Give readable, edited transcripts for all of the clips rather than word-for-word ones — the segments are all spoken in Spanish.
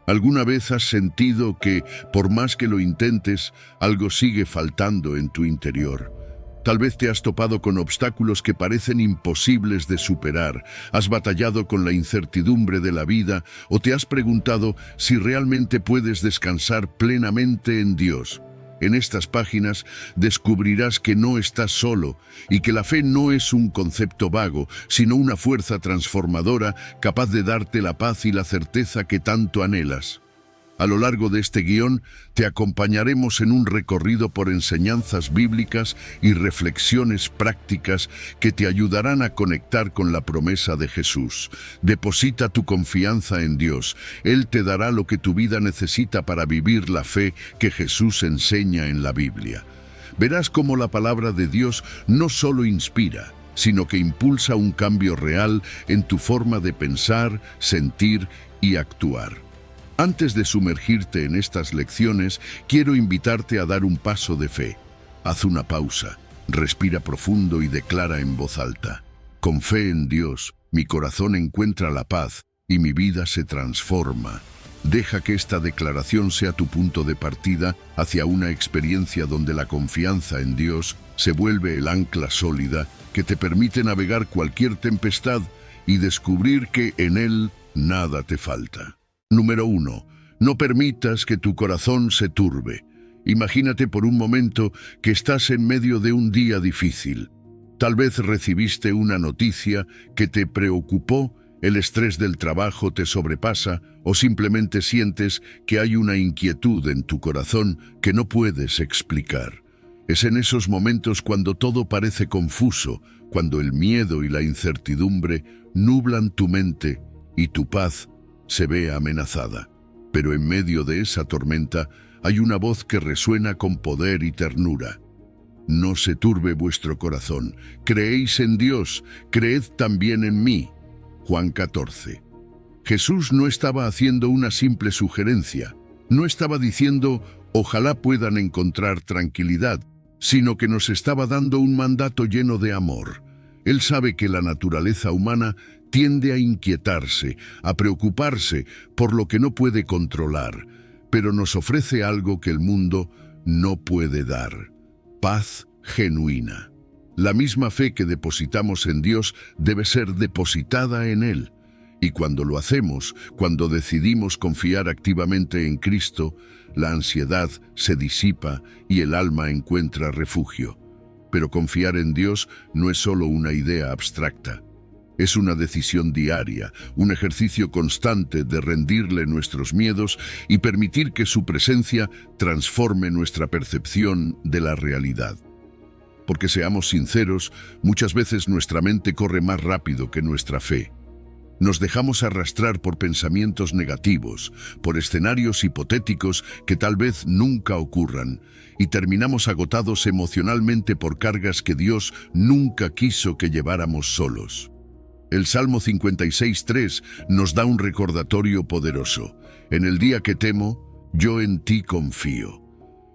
¿Alguna vez has sentido que, por más que lo intentes, algo sigue faltando en tu interior? Tal vez te has topado con obstáculos que parecen imposibles de superar, has batallado con la incertidumbre de la vida o te has preguntado si realmente puedes descansar plenamente en Dios. En estas páginas descubrirás que no estás solo y que la fe no es un concepto vago, sino una fuerza transformadora capaz de darte la paz y la certeza que tanto anhelas. A lo largo de este guión te acompañaremos en un recorrido por enseñanzas bíblicas y reflexiones prácticas que te ayudarán a conectar con la promesa de Jesús. Deposita tu confianza en Dios. Él te dará lo que tu vida necesita para vivir la fe que Jesús enseña en la Biblia. Verás cómo la palabra de Dios no solo inspira, sino que impulsa un cambio real en tu forma de pensar, sentir y actuar. Antes de sumergirte en estas lecciones, quiero invitarte a dar un paso de fe. Haz una pausa, respira profundo y declara en voz alta: con fe en Dios, mi corazón encuentra la paz y mi vida se transforma. Deja que esta declaración sea tu punto de partida hacia una experiencia donde la confianza en Dios se vuelve el ancla sólida que te permite navegar cualquier tempestad y descubrir que en Él nada te falta. Número 1. No permitas que tu corazón se turbe. Imagínate por un momento que estás en medio de un día difícil. Tal vez recibiste una noticia que te preocupó, el estrés del trabajo te sobrepasa o simplemente sientes que hay una inquietud en tu corazón que no puedes explicar. Es en esos momentos cuando todo parece confuso, cuando el miedo y la incertidumbre nublan tu mente y tu paz se ve amenazada. Pero en medio de esa tormenta hay una voz que resuena con poder y ternura. No se turbe vuestro corazón. Creéis en Dios, creed también en mí. Juan 14. Jesús no estaba haciendo una simple sugerencia. No estaba diciendo, ojalá puedan encontrar tranquilidad, sino que nos estaba dando un mandato lleno de amor. Él sabe que la naturaleza humana tiende a inquietarse, a preocuparse por lo que no puede controlar, pero nos ofrece algo que el mundo no puede dar: paz genuina. La misma fe que depositamos en Dios debe ser depositada en Él. Y cuando lo hacemos, cuando decidimos confiar activamente en Cristo, la ansiedad se disipa y el alma encuentra refugio. Pero confiar en Dios no es solo una idea abstracta. Es una decisión diaria, un ejercicio constante de rendirle nuestros miedos y permitir que su presencia transforme nuestra percepción de la realidad. Porque seamos sinceros, muchas veces nuestra mente corre más rápido que nuestra fe. Nos dejamos arrastrar por pensamientos negativos, por escenarios hipotéticos que tal vez nunca ocurran, y terminamos agotados emocionalmente por cargas que Dios nunca quiso que lleváramos solos. El Salmo 56:3 nos da un recordatorio poderoso: en el día que temo, yo en ti confío.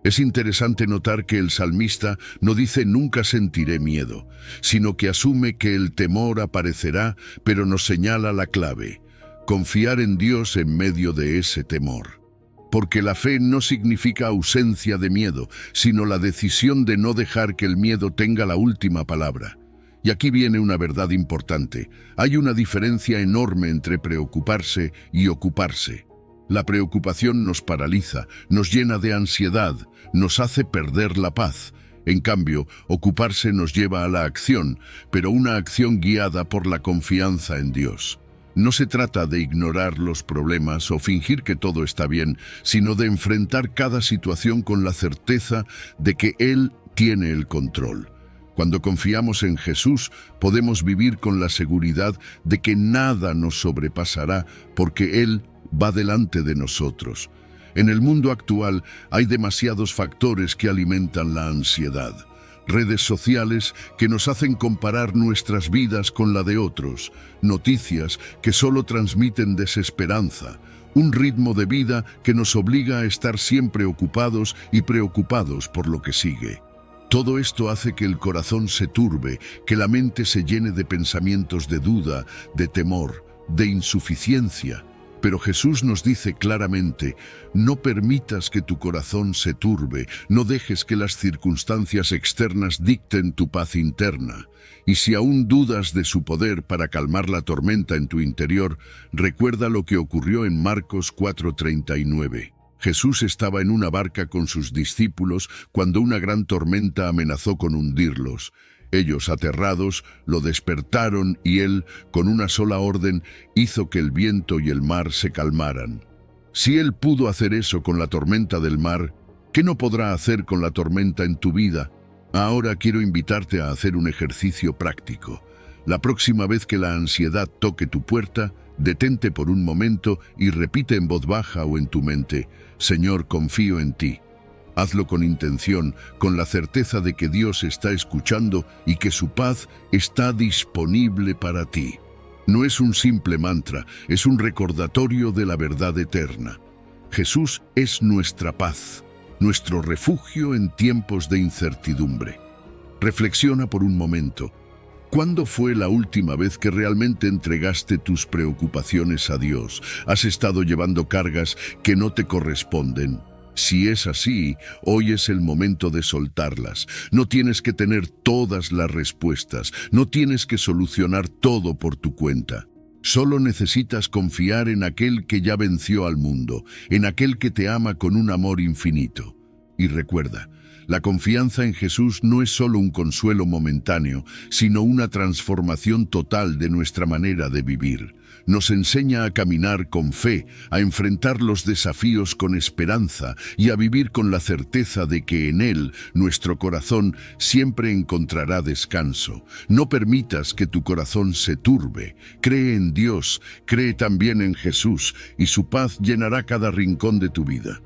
Es interesante notar que el salmista no dice nunca sentiré miedo, sino que asume que el temor aparecerá, pero nos señala la clave: confiar en Dios en medio de ese temor. Porque la fe no significa ausencia de miedo, sino la decisión de no dejar que el miedo tenga la última palabra. Y aquí viene una verdad importante: hay una diferencia enorme entre preocuparse y ocuparse. La preocupación nos paraliza, nos llena de ansiedad, nos hace perder la paz. En cambio, ocuparse nos lleva a la acción, pero una acción guiada por la confianza en Dios. No se trata de ignorar los problemas o fingir que todo está bien, sino de enfrentar cada situación con la certeza de que Él tiene el control. Cuando confiamos en Jesús, podemos vivir con la seguridad de que nada nos sobrepasará, porque Él va delante de nosotros. En el mundo actual hay demasiados factores que alimentan la ansiedad. Redes sociales que nos hacen comparar nuestras vidas con la de otros, noticias que solo transmiten desesperanza, un ritmo de vida que nos obliga a estar siempre ocupados y preocupados por lo que sigue. Todo esto hace que el corazón se turbe, que la mente se llene de pensamientos de duda, de temor, de insuficiencia. Pero Jesús nos dice claramente, no permitas que tu corazón se turbe, no dejes que las circunstancias externas dicten tu paz interna. Y si aún dudas de su poder para calmar la tormenta en tu interior, recuerda lo que ocurrió en Marcos 4:39. Jesús estaba en una barca con sus discípulos cuando una gran tormenta amenazó con hundirlos. Ellos, aterrados, lo despertaron y él, con una sola orden, hizo que el viento y el mar se calmaran. Si él pudo hacer eso con la tormenta del mar, ¿qué no podrá hacer con la tormenta en tu vida? Ahora quiero invitarte a hacer un ejercicio práctico. La próxima vez que la ansiedad toque tu puerta, detente por un momento y repite en voz baja o en tu mente, Señor, confío en ti. Hazlo con intención, con la certeza de que Dios está escuchando y que su paz está disponible para ti. No es un simple mantra, es un recordatorio de la verdad eterna. Jesús es nuestra paz, nuestro refugio en tiempos de incertidumbre. Reflexiona por un momento. ¿Cuándo fue la última vez que realmente entregaste tus preocupaciones a Dios? ¿Has estado llevando cargas que no te corresponden? Si es así, hoy es el momento de soltarlas. No tienes que tener todas las respuestas, no tienes que solucionar todo por tu cuenta. Solo necesitas confiar en aquel que ya venció al mundo, en aquel que te ama con un amor infinito. Y recuerda, la confianza en Jesús no es solo un consuelo momentáneo, sino una transformación total de nuestra manera de vivir. Nos enseña a caminar con fe, a enfrentar los desafíos con esperanza y a vivir con la certeza de que en Él, nuestro corazón, siempre encontrará descanso. No permitas que tu corazón se turbe. Cree en Dios, cree también en Jesús, y su paz llenará cada rincón de tu vida.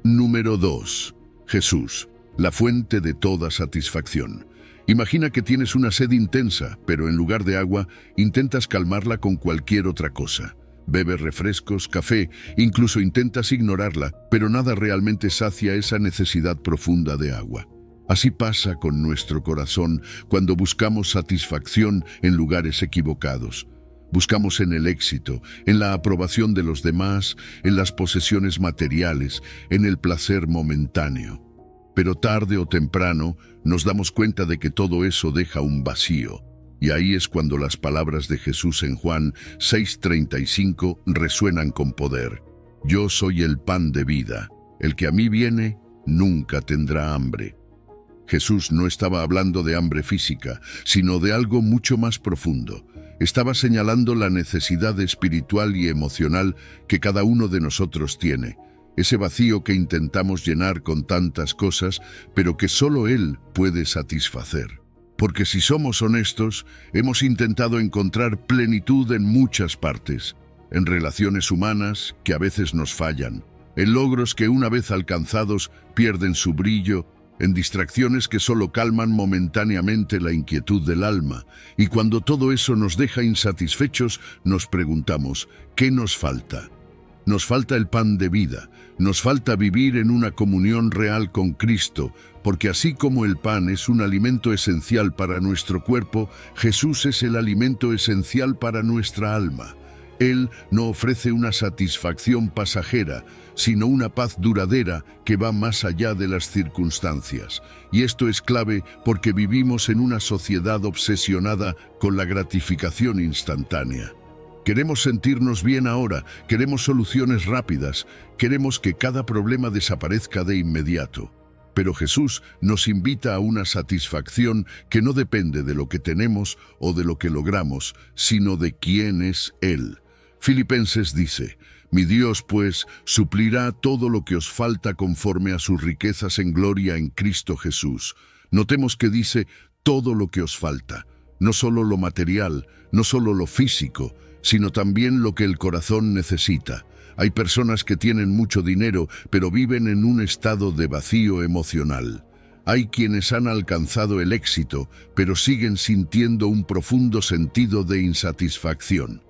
Número 2. Jesús, la fuente de toda satisfacción. Imagina que tienes una sed intensa, pero en lugar de agua, intentas calmarla con cualquier otra cosa. Bebes refrescos, café, incluso intentas ignorarla, pero nada realmente sacia esa necesidad profunda de agua. Así pasa con nuestro corazón cuando buscamos satisfacción en lugares equivocados. Buscamos en el éxito, en la aprobación de los demás, en las posesiones materiales, en el placer momentáneo. Pero tarde o temprano nos damos cuenta de que todo eso deja un vacío. Y ahí es cuando las palabras de Jesús en Juan 6:35 resuenan con poder. Yo soy el pan de vida. El que a mí viene nunca tendrá hambre. Jesús no estaba hablando de hambre física, sino de algo mucho más profundo. Estaba señalando la necesidad espiritual y emocional que cada uno de nosotros tiene. Ese vacío que intentamos llenar con tantas cosas, pero que solo Él puede satisfacer. Porque si somos honestos, hemos intentado encontrar plenitud en muchas partes, en relaciones humanas que a veces nos fallan, en logros que una vez alcanzados pierden su brillo, en distracciones que solo calman momentáneamente la inquietud del alma, y cuando todo eso nos deja insatisfechos, nos preguntamos, ¿qué nos falta? Nos falta el pan de vida, nos falta vivir en una comunión real con Cristo, porque así como el pan es un alimento esencial para nuestro cuerpo, Jesús es el alimento esencial para nuestra alma. Él no ofrece una satisfacción pasajera, sino una paz duradera que va más allá de las circunstancias. Y esto es clave porque vivimos en una sociedad obsesionada con la gratificación instantánea. Queremos sentirnos bien ahora, queremos soluciones rápidas, queremos que cada problema desaparezca de inmediato. Pero Jesús nos invita a una satisfacción que no depende de lo que tenemos o de lo que logramos, sino de quién es Él. Filipenses dice, mi Dios, pues, suplirá todo lo que os falta conforme a sus riquezas en gloria en Cristo Jesús. Notemos que dice todo lo que os falta, no solo lo material, no solo lo físico, sino también lo que el corazón necesita. Hay personas que tienen mucho dinero, pero viven en un estado de vacío emocional. Hay quienes han alcanzado el éxito, pero siguen sintiendo un profundo sentido de insatisfacción.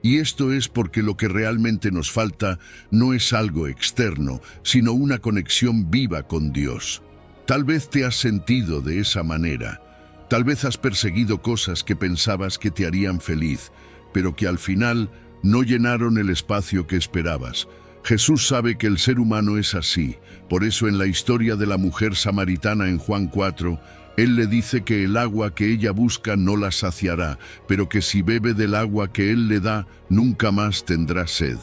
Y esto es porque lo que realmente nos falta no es algo externo, sino una conexión viva con Dios. Tal vez te has sentido de esa manera. Tal vez has perseguido cosas que pensabas que te harían feliz, pero que al final no llenaron el espacio que esperabas. Jesús sabe que el ser humano es así. Por eso en la historia de la mujer samaritana en Juan 4, Él le dice que el agua que ella busca no la saciará, pero que si bebe del agua que Él le da, nunca más tendrá sed.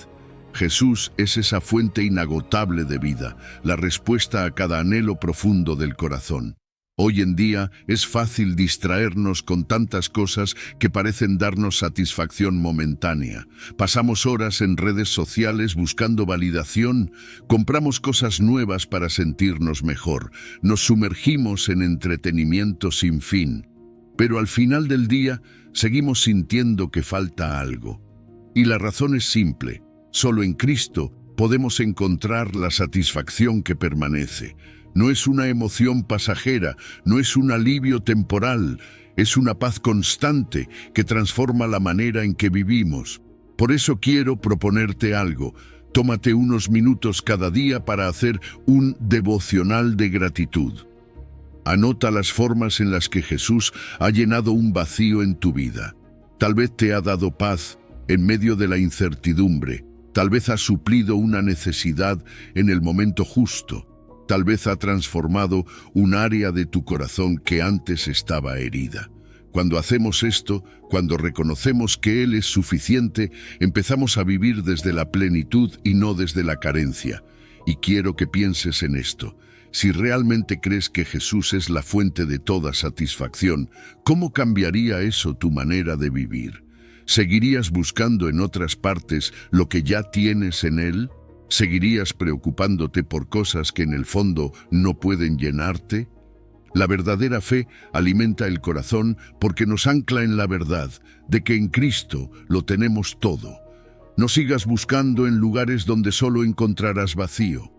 Jesús es esa fuente inagotable de vida, la respuesta a cada anhelo profundo del corazón. Hoy en día es fácil distraernos con tantas cosas que parecen darnos satisfacción momentánea. Pasamos horas en redes sociales buscando validación, compramos cosas nuevas para sentirnos mejor, nos sumergimos en entretenimiento sin fin. Pero al final del día seguimos sintiendo que falta algo. Y la razón es simple: solo en Cristo podemos encontrar la satisfacción que permanece. No es una emoción pasajera, no es un alivio temporal, es una paz constante que transforma la manera en que vivimos. Por eso quiero proponerte algo. Tómate unos minutos cada día para hacer un devocional de gratitud. Anota las formas en las que Jesús ha llenado un vacío en tu vida. Tal vez te ha dado paz en medio de la incertidumbre. Tal vez ha suplido una necesidad en el momento justo. Tal vez ha transformado un área de tu corazón que antes estaba herida. Cuando hacemos esto, cuando reconocemos que Él es suficiente, empezamos a vivir desde la plenitud y no desde la carencia. Y quiero que pienses en esto. Si realmente crees que Jesús es la fuente de toda satisfacción, ¿cómo cambiaría eso tu manera de vivir? ¿Seguirías buscando en otras partes lo que ya tienes en Él? ¿Seguirías preocupándote por cosas que en el fondo no pueden llenarte? La verdadera fe alimenta el corazón porque nos ancla en la verdad de que en Cristo lo tenemos todo. No sigas buscando en lugares donde solo encontrarás vacío.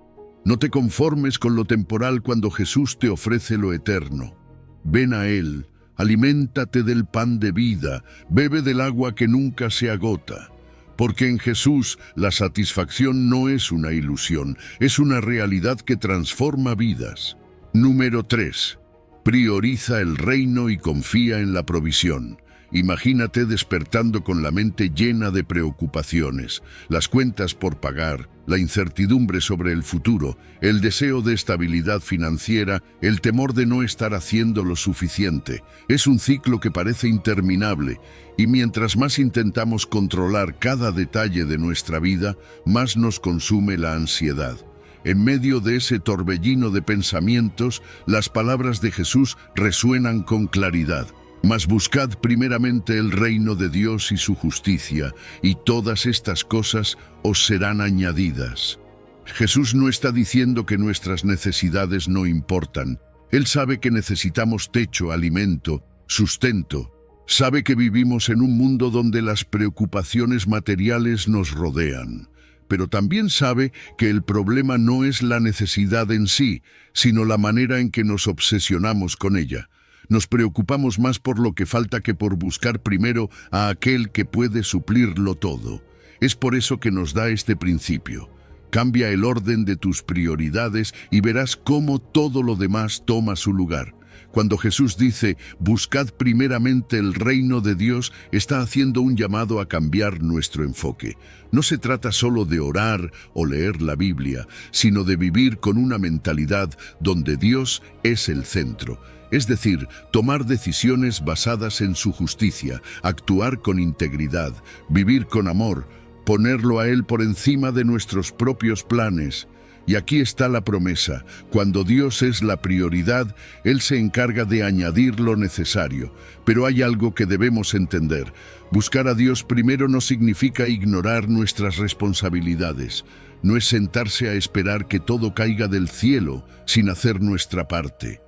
No te conformes con lo temporal cuando Jesús te ofrece lo eterno. Ven a Él, aliméntate del pan de vida, bebe del agua que nunca se agota. Porque en Jesús la satisfacción no es una ilusión, es una realidad que transforma vidas. Número 3. Prioriza el reino y confía en la provisión. Imagínate despertando con la mente llena de preocupaciones, las cuentas por pagar, la incertidumbre sobre el futuro, el deseo de estabilidad financiera, el temor de no estar haciendo lo suficiente. Es un ciclo que parece interminable, y mientras más intentamos controlar cada detalle de nuestra vida, más nos consume la ansiedad. En medio de ese torbellino de pensamientos, las palabras de Jesús resuenan con claridad. Mas buscad primeramente el reino de Dios y su justicia, y todas estas cosas os serán añadidas. Jesús no está diciendo que nuestras necesidades no importan. Él sabe que necesitamos techo, alimento, sustento. Sabe que vivimos en un mundo donde las preocupaciones materiales nos rodean. Pero también sabe que el problema no es la necesidad en sí, sino la manera en que nos obsesionamos con ella. Nos preocupamos más por lo que falta que por buscar primero a aquel que puede suplirlo todo. Es por eso que nos da este principio. Cambia el orden de tus prioridades y verás cómo todo lo demás toma su lugar. Cuando Jesús dice, buscad primeramente el reino de Dios, está haciendo un llamado a cambiar nuestro enfoque. No se trata solo de orar o leer la Biblia, sino de vivir con una mentalidad donde Dios es el centro. Es decir, tomar decisiones basadas en su justicia, actuar con integridad, vivir con amor, ponerlo a Él por encima de nuestros propios planes. Y aquí está la promesa: cuando Dios es la prioridad, Él se encarga de añadir lo necesario. Pero hay algo que debemos entender. Buscar a Dios primero no significa ignorar nuestras responsabilidades. No es sentarse a esperar que todo caiga del cielo sin hacer nuestra parte.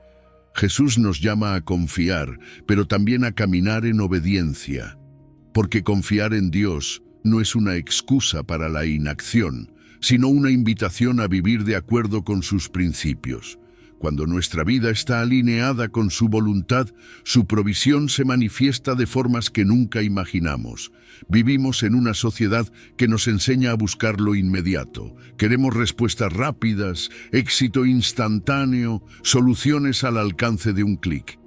Jesús nos llama a confiar, pero también a caminar en obediencia. Porque confiar en Dios no es una excusa para la inacción, sino una invitación a vivir de acuerdo con sus principios. Cuando nuestra vida está alineada con su voluntad, su provisión se manifiesta de formas que nunca imaginamos. Vivimos en una sociedad que nos enseña a buscar lo inmediato. Queremos respuestas rápidas, éxito instantáneo, soluciones al alcance de un clic.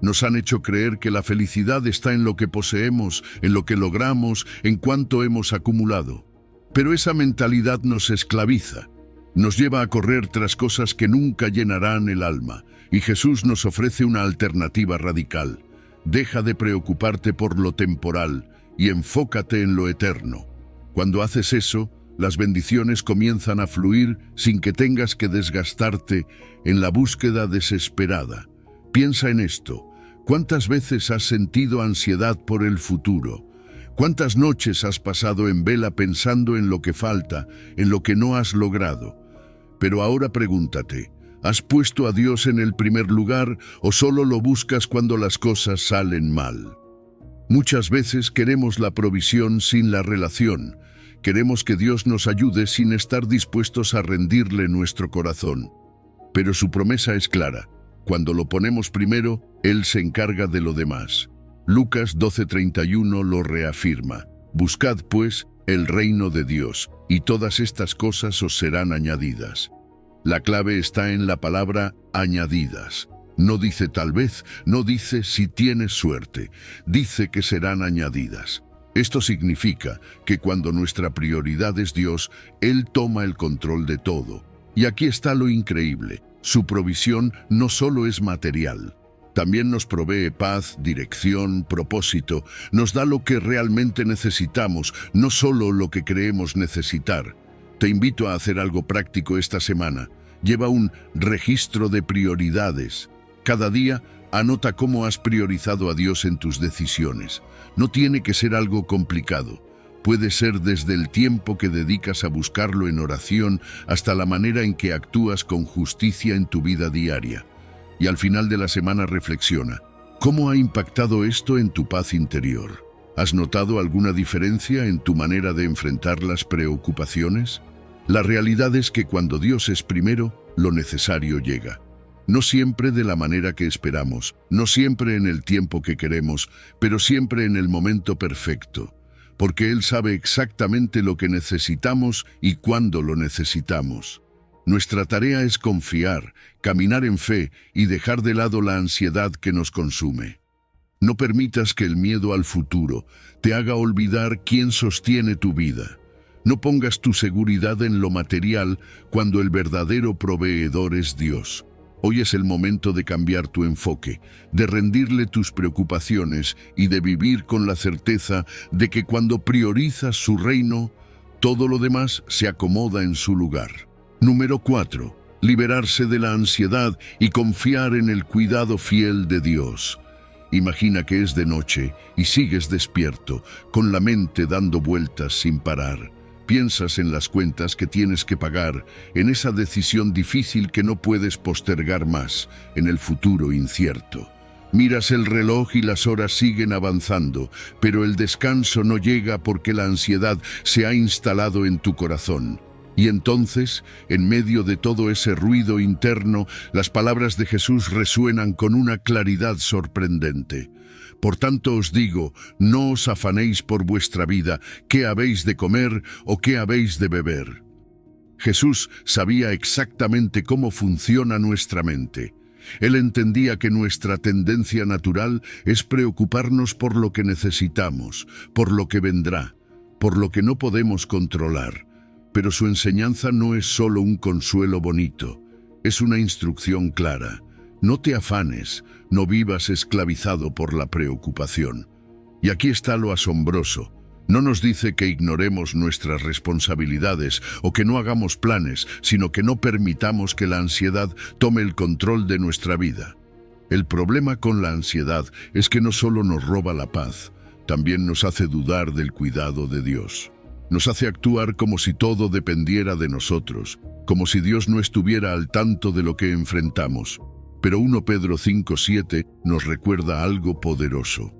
Nos han hecho creer que la felicidad está en lo que poseemos, en lo que logramos, en cuánto hemos acumulado. Pero esa mentalidad nos esclaviza, nos lleva a correr tras cosas que nunca llenarán el alma, y Jesús nos ofrece una alternativa radical. Deja de preocuparte por lo temporal y enfócate en lo eterno. Cuando haces eso, las bendiciones comienzan a fluir sin que tengas que desgastarte en la búsqueda desesperada. Piensa en esto. ¿Cuántas veces has sentido ansiedad por el futuro? ¿Cuántas noches has pasado en vela pensando en lo que falta, en lo que no has logrado? Pero ahora pregúntate, ¿has puesto a Dios en el primer lugar o solo lo buscas cuando las cosas salen mal? Muchas veces queremos la provisión sin la relación. Queremos que Dios nos ayude sin estar dispuestos a rendirle nuestro corazón. Pero su promesa es clara. Cuando lo ponemos primero, Él se encarga de lo demás. Lucas 12:31 lo reafirma. Buscad, pues, el reino de Dios, y todas estas cosas os serán añadidas. La clave está en la palabra añadidas. No dice tal vez, no dice si tienes suerte, dice que serán añadidas. Esto significa que cuando nuestra prioridad es Dios, Él toma el control de todo. Y aquí está lo increíble. Su provisión no solo es material, también nos provee paz, dirección, propósito, nos da lo que realmente necesitamos, no solo lo que creemos necesitar. Te invito a hacer algo práctico esta semana. Lleva un registro de prioridades. Cada día, anota cómo has priorizado a Dios en tus decisiones. No tiene que ser algo complicado. Puede ser desde el tiempo que dedicas a buscarlo en oración hasta la manera en que actúas con justicia en tu vida diaria. Y al final de la semana reflexiona. ¿Cómo ha impactado esto en tu paz interior? ¿Has notado alguna diferencia en tu manera de enfrentar las preocupaciones? La realidad es que cuando Dios es primero, lo necesario llega. No siempre de la manera que esperamos, no siempre en el tiempo que queremos, pero siempre en el momento perfecto. Porque Él sabe exactamente lo que necesitamos y cuándo lo necesitamos. Nuestra tarea es confiar, caminar en fe y dejar de lado la ansiedad que nos consume. No permitas que el miedo al futuro te haga olvidar quién sostiene tu vida. No pongas tu seguridad en lo material cuando el verdadero proveedor es Dios. Hoy es el momento de cambiar tu enfoque, de rendirle tus preocupaciones y de vivir con la certeza de que cuando priorizas su reino, todo lo demás se acomoda en su lugar. Número 4. Liberarse de la ansiedad y confiar en el cuidado fiel de Dios. Imagina que es de noche y sigues despierto, con la mente dando vueltas sin parar. Piensas en las cuentas que tienes que pagar, en esa decisión difícil que no puedes postergar más, en el futuro incierto. Miras el reloj y las horas siguen avanzando, pero el descanso no llega porque la ansiedad se ha instalado en tu corazón. Y entonces, en medio de todo ese ruido interno, las palabras de Jesús resuenan con una claridad sorprendente. Por tanto os digo, no os afanéis por vuestra vida, qué habéis de comer o qué habéis de beber. Jesús sabía exactamente cómo funciona nuestra mente. Él entendía que nuestra tendencia natural es preocuparnos por lo que necesitamos, por lo que vendrá, por lo que no podemos controlar. Pero su enseñanza no es solo un consuelo bonito, es una instrucción clara. No te afanes, no vivas esclavizado por la preocupación. Y aquí está lo asombroso. No nos dice que ignoremos nuestras responsabilidades o que no hagamos planes, sino que no permitamos que la ansiedad tome el control de nuestra vida. El problema con la ansiedad es que no solo nos roba la paz, también nos hace dudar del cuidado de Dios. Nos hace actuar como si todo dependiera de nosotros, como si Dios no estuviera al tanto de lo que enfrentamos. Pero 1 Pedro 5:7 nos recuerda algo poderoso.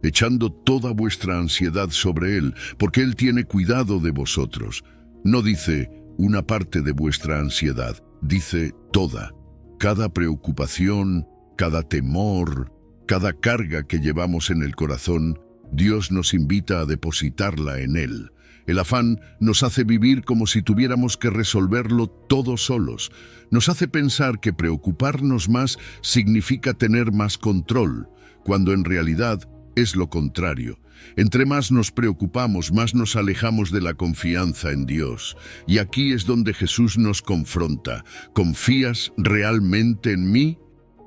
Echando toda vuestra ansiedad sobre Él, porque Él tiene cuidado de vosotros. No dice una parte de vuestra ansiedad, dice toda. Cada preocupación, cada temor, cada carga que llevamos en el corazón, Dios nos invita a depositarla en Él. El afán nos hace vivir como si tuviéramos que resolverlo todo solos. Nos hace pensar que preocuparnos más significa tener más control, cuando en realidad es lo contrario. Entre más nos preocupamos, más nos alejamos de la confianza en Dios. Y aquí es donde Jesús nos confronta. ¿Confías realmente en mí?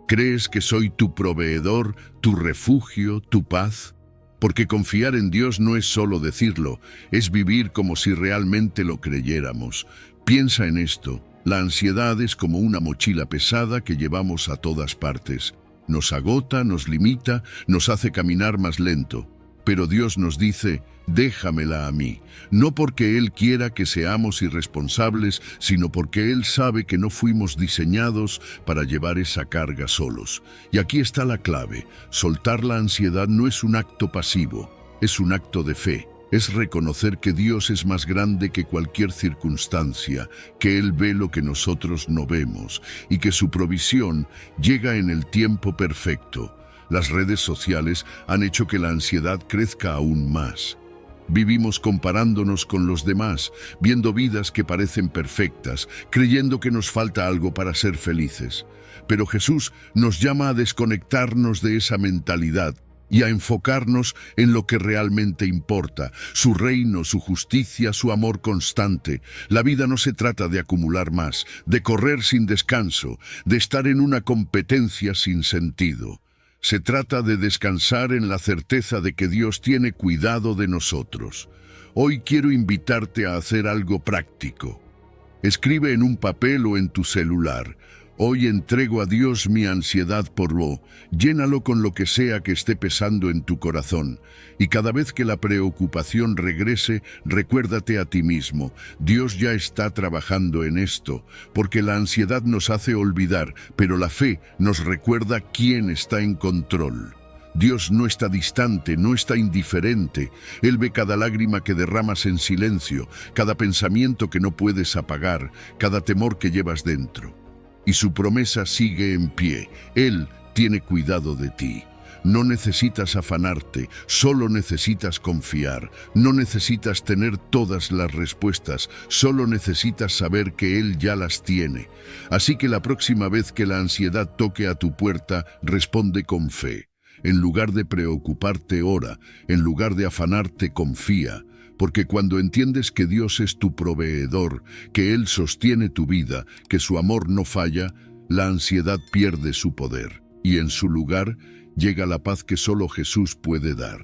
¿Crees que soy tu proveedor, tu refugio, tu paz? Porque confiar en Dios no es solo decirlo, es vivir como si realmente lo creyéramos. Piensa en esto. La ansiedad es como una mochila pesada que llevamos a todas partes. Nos agota, nos limita, nos hace caminar más lento. Pero Dios nos dice, déjamela a mí, no porque Él quiera que seamos irresponsables, sino porque Él sabe que no fuimos diseñados para llevar esa carga solos. Y aquí está la clave: soltar la ansiedad no es un acto pasivo, es un acto de fe. Es reconocer que Dios es más grande que cualquier circunstancia, que Él ve lo que nosotros no vemos y que su provisión llega en el tiempo perfecto. Las redes sociales han hecho que la ansiedad crezca aún más. Vivimos comparándonos con los demás, viendo vidas que parecen perfectas, creyendo que nos falta algo para ser felices. Pero Jesús nos llama a desconectarnos de esa mentalidad y a enfocarnos en lo que realmente importa: su reino, su justicia, su amor constante. La vida no se trata de acumular más, de correr sin descanso, de estar en una competencia sin sentido. Se trata de descansar en la certeza de que Dios tiene cuidado de nosotros. Hoy quiero invitarte a hacer algo práctico. Escribe en un papel o en tu celular: hoy entrego a Dios mi ansiedad por lo. Llénalo con lo que sea que esté pesando en tu corazón. Y cada vez que la preocupación regrese, recuérdate a ti mismo: Dios ya está trabajando en esto, porque la ansiedad nos hace olvidar, pero la fe nos recuerda quién está en control. Dios no está distante, no está indiferente. Él ve cada lágrima que derramas en silencio, cada pensamiento que no puedes apagar, cada temor que llevas dentro. Y su promesa sigue en pie. Él tiene cuidado de ti. No necesitas afanarte, solo necesitas confiar. No necesitas tener todas las respuestas, solo necesitas saber que Él ya las tiene. Así que la próxima vez que la ansiedad toque a tu puerta, responde con fe. En lugar de preocuparte, ora. En lugar de afanarte, confía. Porque cuando entiendes que Dios es tu proveedor, que Él sostiene tu vida, que su amor no falla, la ansiedad pierde su poder. Y en su lugar llega la paz que solo Jesús puede dar.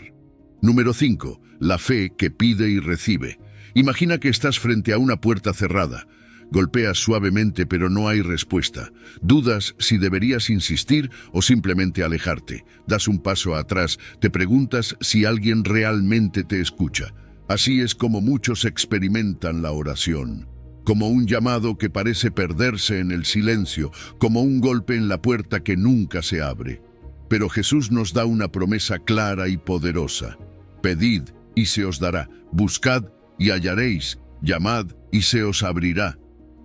Número 5. La fe que pide y recibe. Imagina que estás frente a una puerta cerrada. Golpeas suavemente, pero no hay respuesta. Dudas si deberías insistir o simplemente alejarte. Das un paso atrás, te preguntas si alguien realmente te escucha. Así es como muchos experimentan la oración. Como un llamado que parece perderse en el silencio, como un golpe en la puerta que nunca se abre. Pero Jesús nos da una promesa clara y poderosa: pedid y se os dará, buscad y hallaréis, llamad y se os abrirá.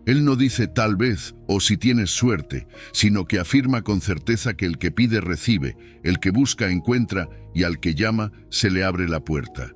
Él no dice tal vez o si tienes suerte, sino que afirma con certeza que el que pide recibe, el que busca encuentra y al que llama se le abre la puerta.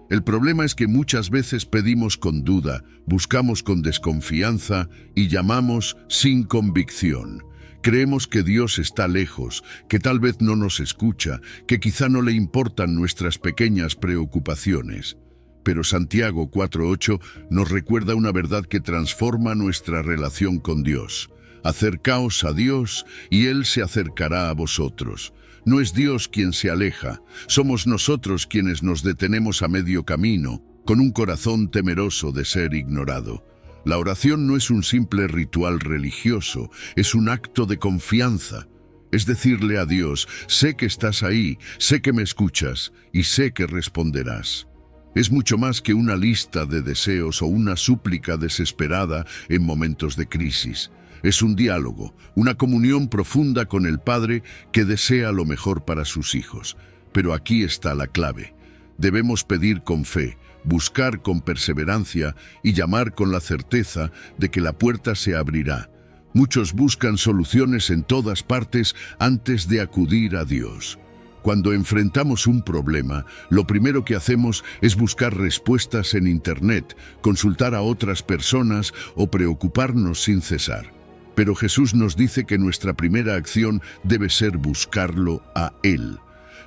El problema es que muchas veces pedimos con duda, buscamos con desconfianza y llamamos sin convicción. Creemos que Dios está lejos, que tal vez no nos escucha, que quizá no le importan nuestras pequeñas preocupaciones. Pero Santiago 4:8 nos recuerda una verdad que transforma nuestra relación con Dios. Acercaos a Dios y Él se acercará a vosotros. No es Dios quien se aleja, somos nosotros quienes nos detenemos a medio camino, con un corazón temeroso de ser ignorado. La oración no es un simple ritual religioso, es un acto de confianza. Es decirle a Dios: sé que estás ahí, sé que me escuchas y sé que responderás. Es mucho más que una lista de deseos o una súplica desesperada en momentos de crisis. Es un diálogo, una comunión profunda con el Padre que desea lo mejor para sus hijos. Pero aquí está la clave. Debemos pedir con fe, buscar con perseverancia y llamar con la certeza de que la puerta se abrirá. Muchos buscan soluciones en todas partes antes de acudir a Dios. Cuando enfrentamos un problema, lo primero que hacemos es buscar respuestas en Internet, consultar a otras personas o preocuparnos sin cesar. Pero Jesús nos dice que nuestra primera acción debe ser buscarlo a Él.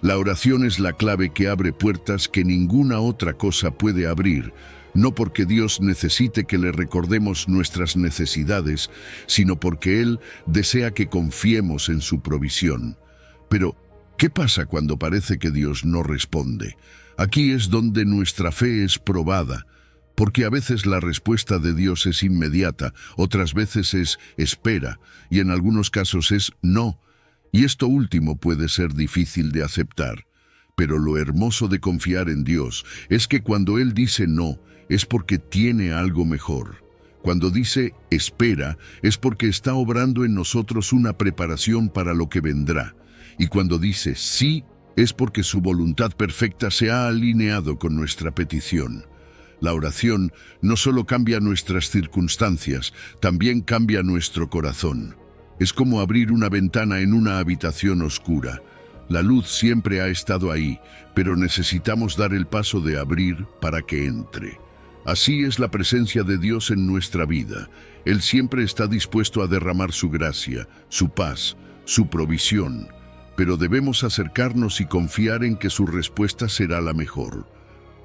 La oración es la clave que abre puertas que ninguna otra cosa puede abrir, no porque Dios necesite que le recordemos nuestras necesidades, sino porque Él desea que confiemos en su provisión. Pero, ¿qué pasa cuando parece que Dios no responde? Aquí es donde nuestra fe es probada, porque a veces la respuesta de Dios es inmediata, otras veces es espera, y en algunos casos es no. Y esto último puede ser difícil de aceptar. Pero lo hermoso de confiar en Dios es que cuando Él dice no, es porque tiene algo mejor. Cuando dice espera, es porque está obrando en nosotros una preparación para lo que vendrá. Y cuando dice sí, es porque su voluntad perfecta se ha alineado con nuestra petición. La oración no solo cambia nuestras circunstancias, también cambia nuestro corazón. Es como abrir una ventana en una habitación oscura. La luz siempre ha estado ahí, pero necesitamos dar el paso de abrir para que entre. Así es la presencia de Dios en nuestra vida. Él siempre está dispuesto a derramar su gracia, su paz, su provisión. Pero debemos acercarnos y confiar en que su respuesta será la mejor.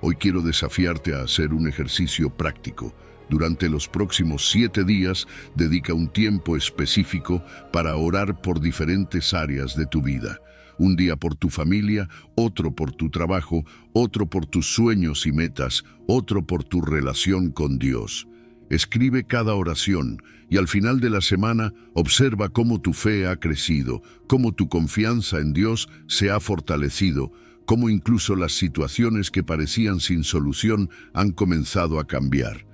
Hoy quiero desafiarte a hacer un ejercicio práctico. Durante los próximos 7 días, dedica un tiempo específico para orar por diferentes áreas de tu vida. Un día por tu familia, otro por tu trabajo, otro por tus sueños y metas, otro por tu relación con Dios. Escribe cada oración y al final de la semana observa cómo tu fe ha crecido, cómo tu confianza en Dios se ha fortalecido, cómo incluso las situaciones que parecían sin solución han comenzado a cambiar.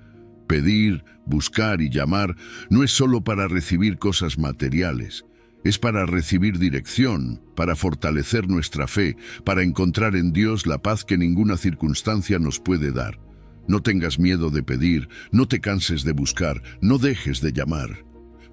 Pedir, buscar y llamar no es solo para recibir cosas materiales, es para recibir dirección, para fortalecer nuestra fe, para encontrar en Dios la paz que ninguna circunstancia nos puede dar. No tengas miedo de pedir, no te canses de buscar, no dejes de llamar.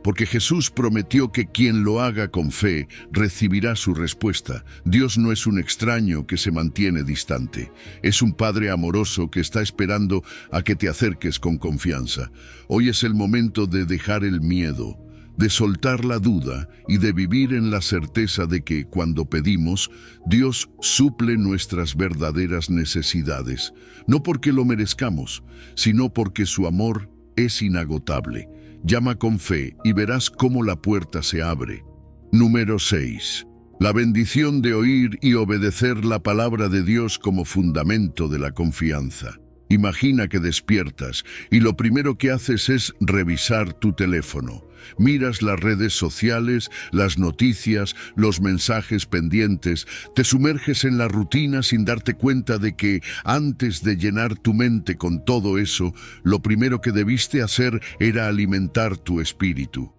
Porque Jesús prometió que quien lo haga con fe recibirá su respuesta. Dios no es un extraño que se mantiene distante. Es un Padre amoroso que está esperando a que te acerques con confianza. Hoy es el momento de dejar el miedo, de soltar la duda y de vivir en la certeza de que, cuando pedimos, Dios suple nuestras verdaderas necesidades. No porque lo merezcamos, sino porque su amor es inagotable. Llama con fe y verás cómo la puerta se abre. Número 6. La bendición de oír y obedecer la palabra de Dios como fundamento de la confianza. Imagina que despiertas y lo primero que haces es revisar tu teléfono. Miras las redes sociales, las noticias, los mensajes pendientes, te sumerges en la rutina sin darte cuenta de que, antes de llenar tu mente con todo eso, lo primero que debiste hacer era alimentar tu espíritu.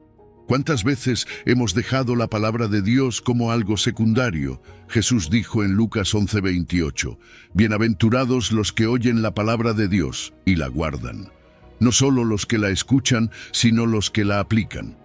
¿Cuántas veces hemos dejado la palabra de Dios como algo secundario? Jesús dijo en Lucas 11:28, «Bienaventurados los que oyen la palabra de Dios y la guardan». No solo los que la escuchan, sino los que la aplican.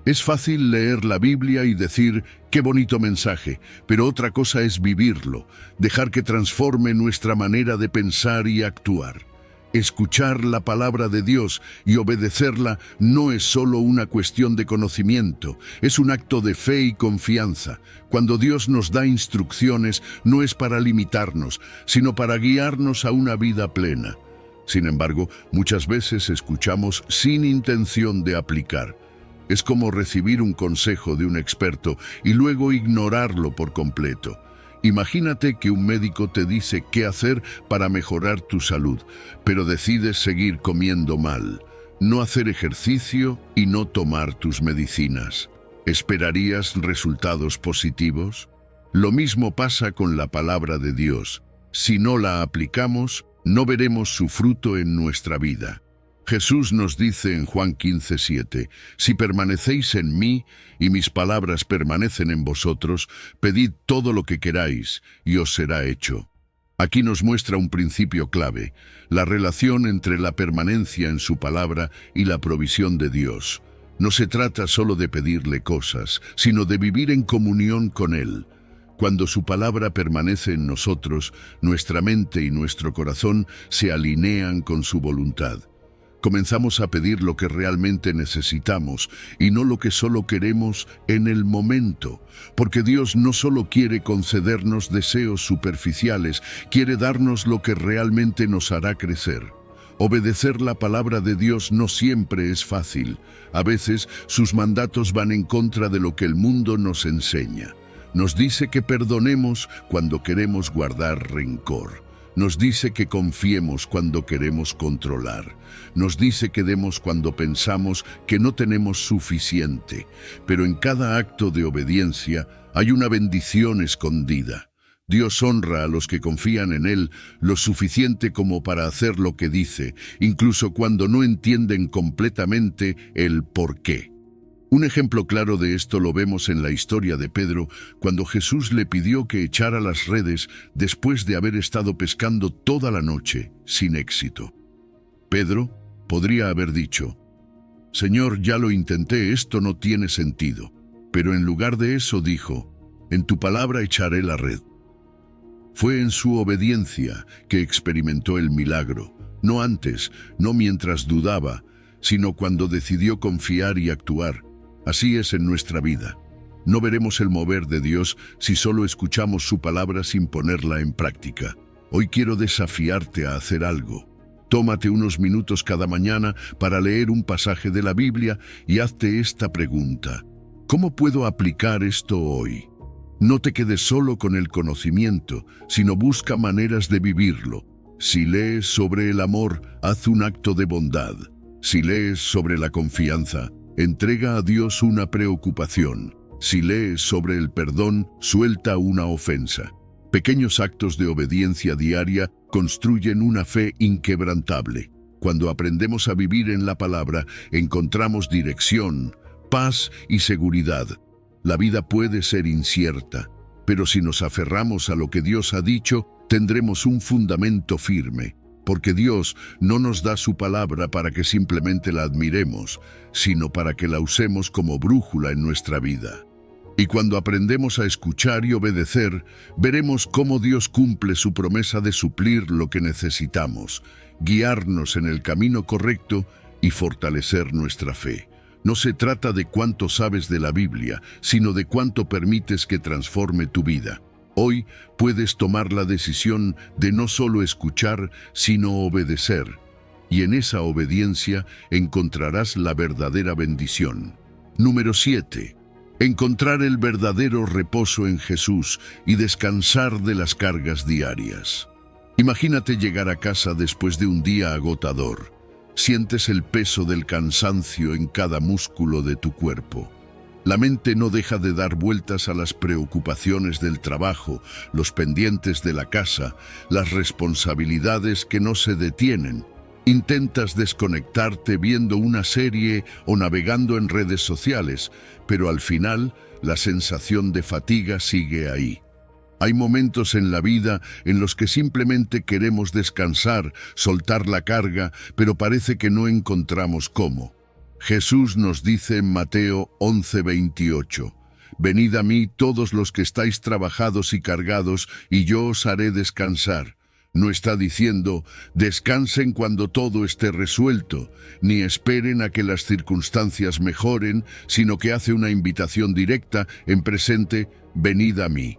Es fácil leer la Biblia y decir, «qué bonito mensaje», pero otra cosa es vivirlo, dejar que transforme nuestra manera de pensar y actuar. Escuchar la palabra de Dios y obedecerla no es solo una cuestión de conocimiento, es un acto de fe y confianza. Cuando Dios nos da instrucciones, no es para limitarnos, sino para guiarnos a una vida plena. Sin embargo, muchas veces escuchamos sin intención de aplicar. Es como recibir un consejo de un experto y luego ignorarlo por completo. Imagínate que un médico te dice qué hacer para mejorar tu salud, pero decides seguir comiendo mal, no hacer ejercicio y no tomar tus medicinas. ¿Esperarías resultados positivos? Lo mismo pasa con la palabra de Dios. Si no la aplicamos, no veremos su fruto en nuestra vida. Jesús nos dice en Juan 15:7, «Si permanecéis en mí y mis palabras permanecen en vosotros, pedid todo lo que queráis y os será hecho». Aquí nos muestra un principio clave, la relación entre la permanencia en su palabra y la provisión de Dios. No se trata solo de pedirle cosas, sino de vivir en comunión con Él. Cuando su palabra permanece en nosotros, nuestra mente y nuestro corazón se alinean con su voluntad. Comenzamos a pedir lo que realmente necesitamos y no lo que solo queremos en el momento, porque Dios no solo quiere concedernos deseos superficiales, quiere darnos lo que realmente nos hará crecer. Obedecer la palabra de Dios no siempre es fácil. A veces sus mandatos van en contra de lo que el mundo nos enseña. Nos dice que perdonemos cuando queremos guardar rencor. Nos dice que confiemos cuando queremos controlar. Nos dice que demos cuando pensamos que no tenemos suficiente. Pero en cada acto de obediencia hay una bendición escondida. Dios honra a los que confían en Él lo suficiente como para hacer lo que dice, incluso cuando no entienden completamente el por qué. Un ejemplo claro de esto lo vemos en la historia de Pedro, cuando Jesús le pidió que echara las redes después de haber estado pescando toda la noche, sin éxito. Pedro podría haber dicho: «Señor, ya lo intenté, esto no tiene sentido». Pero en lugar de eso dijo: «En tu palabra echaré la red». Fue en su obediencia que experimentó el milagro, no antes, no mientras dudaba, sino cuando decidió confiar y actuar. Así es en nuestra vida. No veremos el mover de Dios si solo escuchamos su palabra sin ponerla en práctica. Hoy quiero desafiarte a hacer algo. Tómate unos minutos cada mañana para leer un pasaje de la Biblia y hazte esta pregunta: ¿cómo puedo aplicar esto hoy? No te quedes solo con el conocimiento, sino busca maneras de vivirlo. Si lees sobre el amor, haz un acto de bondad. Si lees sobre la confianza, entrega a Dios una preocupación. Si lees sobre el perdón, suelta una ofensa. Pequeños actos de obediencia diaria construyen una fe inquebrantable. Cuando aprendemos a vivir en la palabra, encontramos dirección, paz y seguridad. La vida puede ser incierta, pero si nos aferramos a lo que Dios ha dicho, tendremos un fundamento firme. Porque Dios no nos da su palabra para que simplemente la admiremos, sino para que la usemos como brújula en nuestra vida. Y cuando aprendemos a escuchar y obedecer, veremos cómo Dios cumple su promesa de suplir lo que necesitamos, guiarnos en el camino correcto y fortalecer nuestra fe. No se trata de cuánto sabes de la Biblia, sino de cuánto permites que transforme tu vida. Hoy puedes tomar la decisión de no solo escuchar, sino obedecer. Y en esa obediencia encontrarás la verdadera bendición. Número 7. Encontrar el verdadero reposo en Jesús y descansar de las cargas diarias. Imagínate llegar a casa después de un día agotador. Sientes el peso del cansancio en cada músculo de tu cuerpo. La mente no deja de dar vueltas a las preocupaciones del trabajo, los pendientes de la casa, las responsabilidades que no se detienen. Intentas desconectarte viendo una serie o navegando en redes sociales, pero al final la sensación de fatiga sigue ahí. Hay momentos en la vida en los que simplemente queremos descansar, soltar la carga, pero parece que no encontramos cómo. Jesús nos dice en Mateo 11:28, «Venid a mí todos los que estáis trabajados y cargados, y yo os haré descansar». No está diciendo, descansen cuando todo esté resuelto, ni esperen a que las circunstancias mejoren, sino que hace una invitación directa en presente, venid a mí.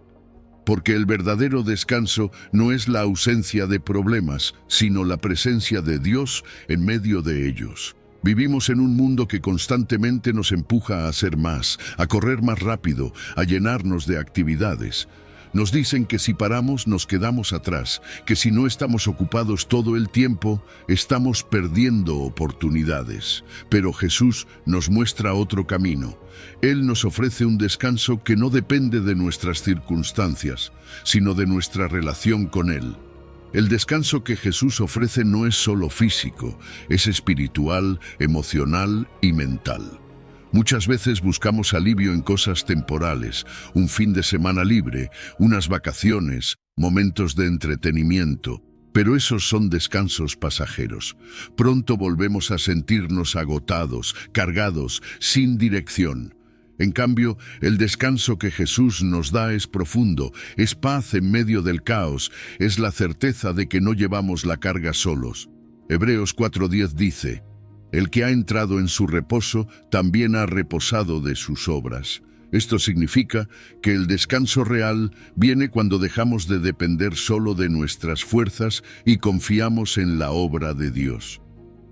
Porque el verdadero descanso no es la ausencia de problemas, sino la presencia de Dios en medio de ellos. Vivimos en un mundo que constantemente nos empuja a hacer más, a correr más rápido, a llenarnos de actividades. Nos dicen que si paramos nos quedamos atrás, que si no estamos ocupados todo el tiempo, estamos perdiendo oportunidades. Pero Jesús nos muestra otro camino. Él nos ofrece un descanso que no depende de nuestras circunstancias, sino de nuestra relación con Él. El descanso que Jesús ofrece no es solo físico, es espiritual, emocional y mental. Muchas veces buscamos alivio en cosas temporales, un fin de semana libre, unas vacaciones, momentos de entretenimiento, pero esos son descansos pasajeros. Pronto volvemos a sentirnos agotados, cargados, sin dirección. En cambio, el descanso que Jesús nos da es profundo, es paz en medio del caos, es la certeza de que no llevamos la carga solos. Hebreos 4:10 dice: el que ha entrado en su reposo también ha reposado de sus obras. Esto significa que el descanso real viene cuando dejamos de depender solo de nuestras fuerzas y confiamos en la obra de Dios.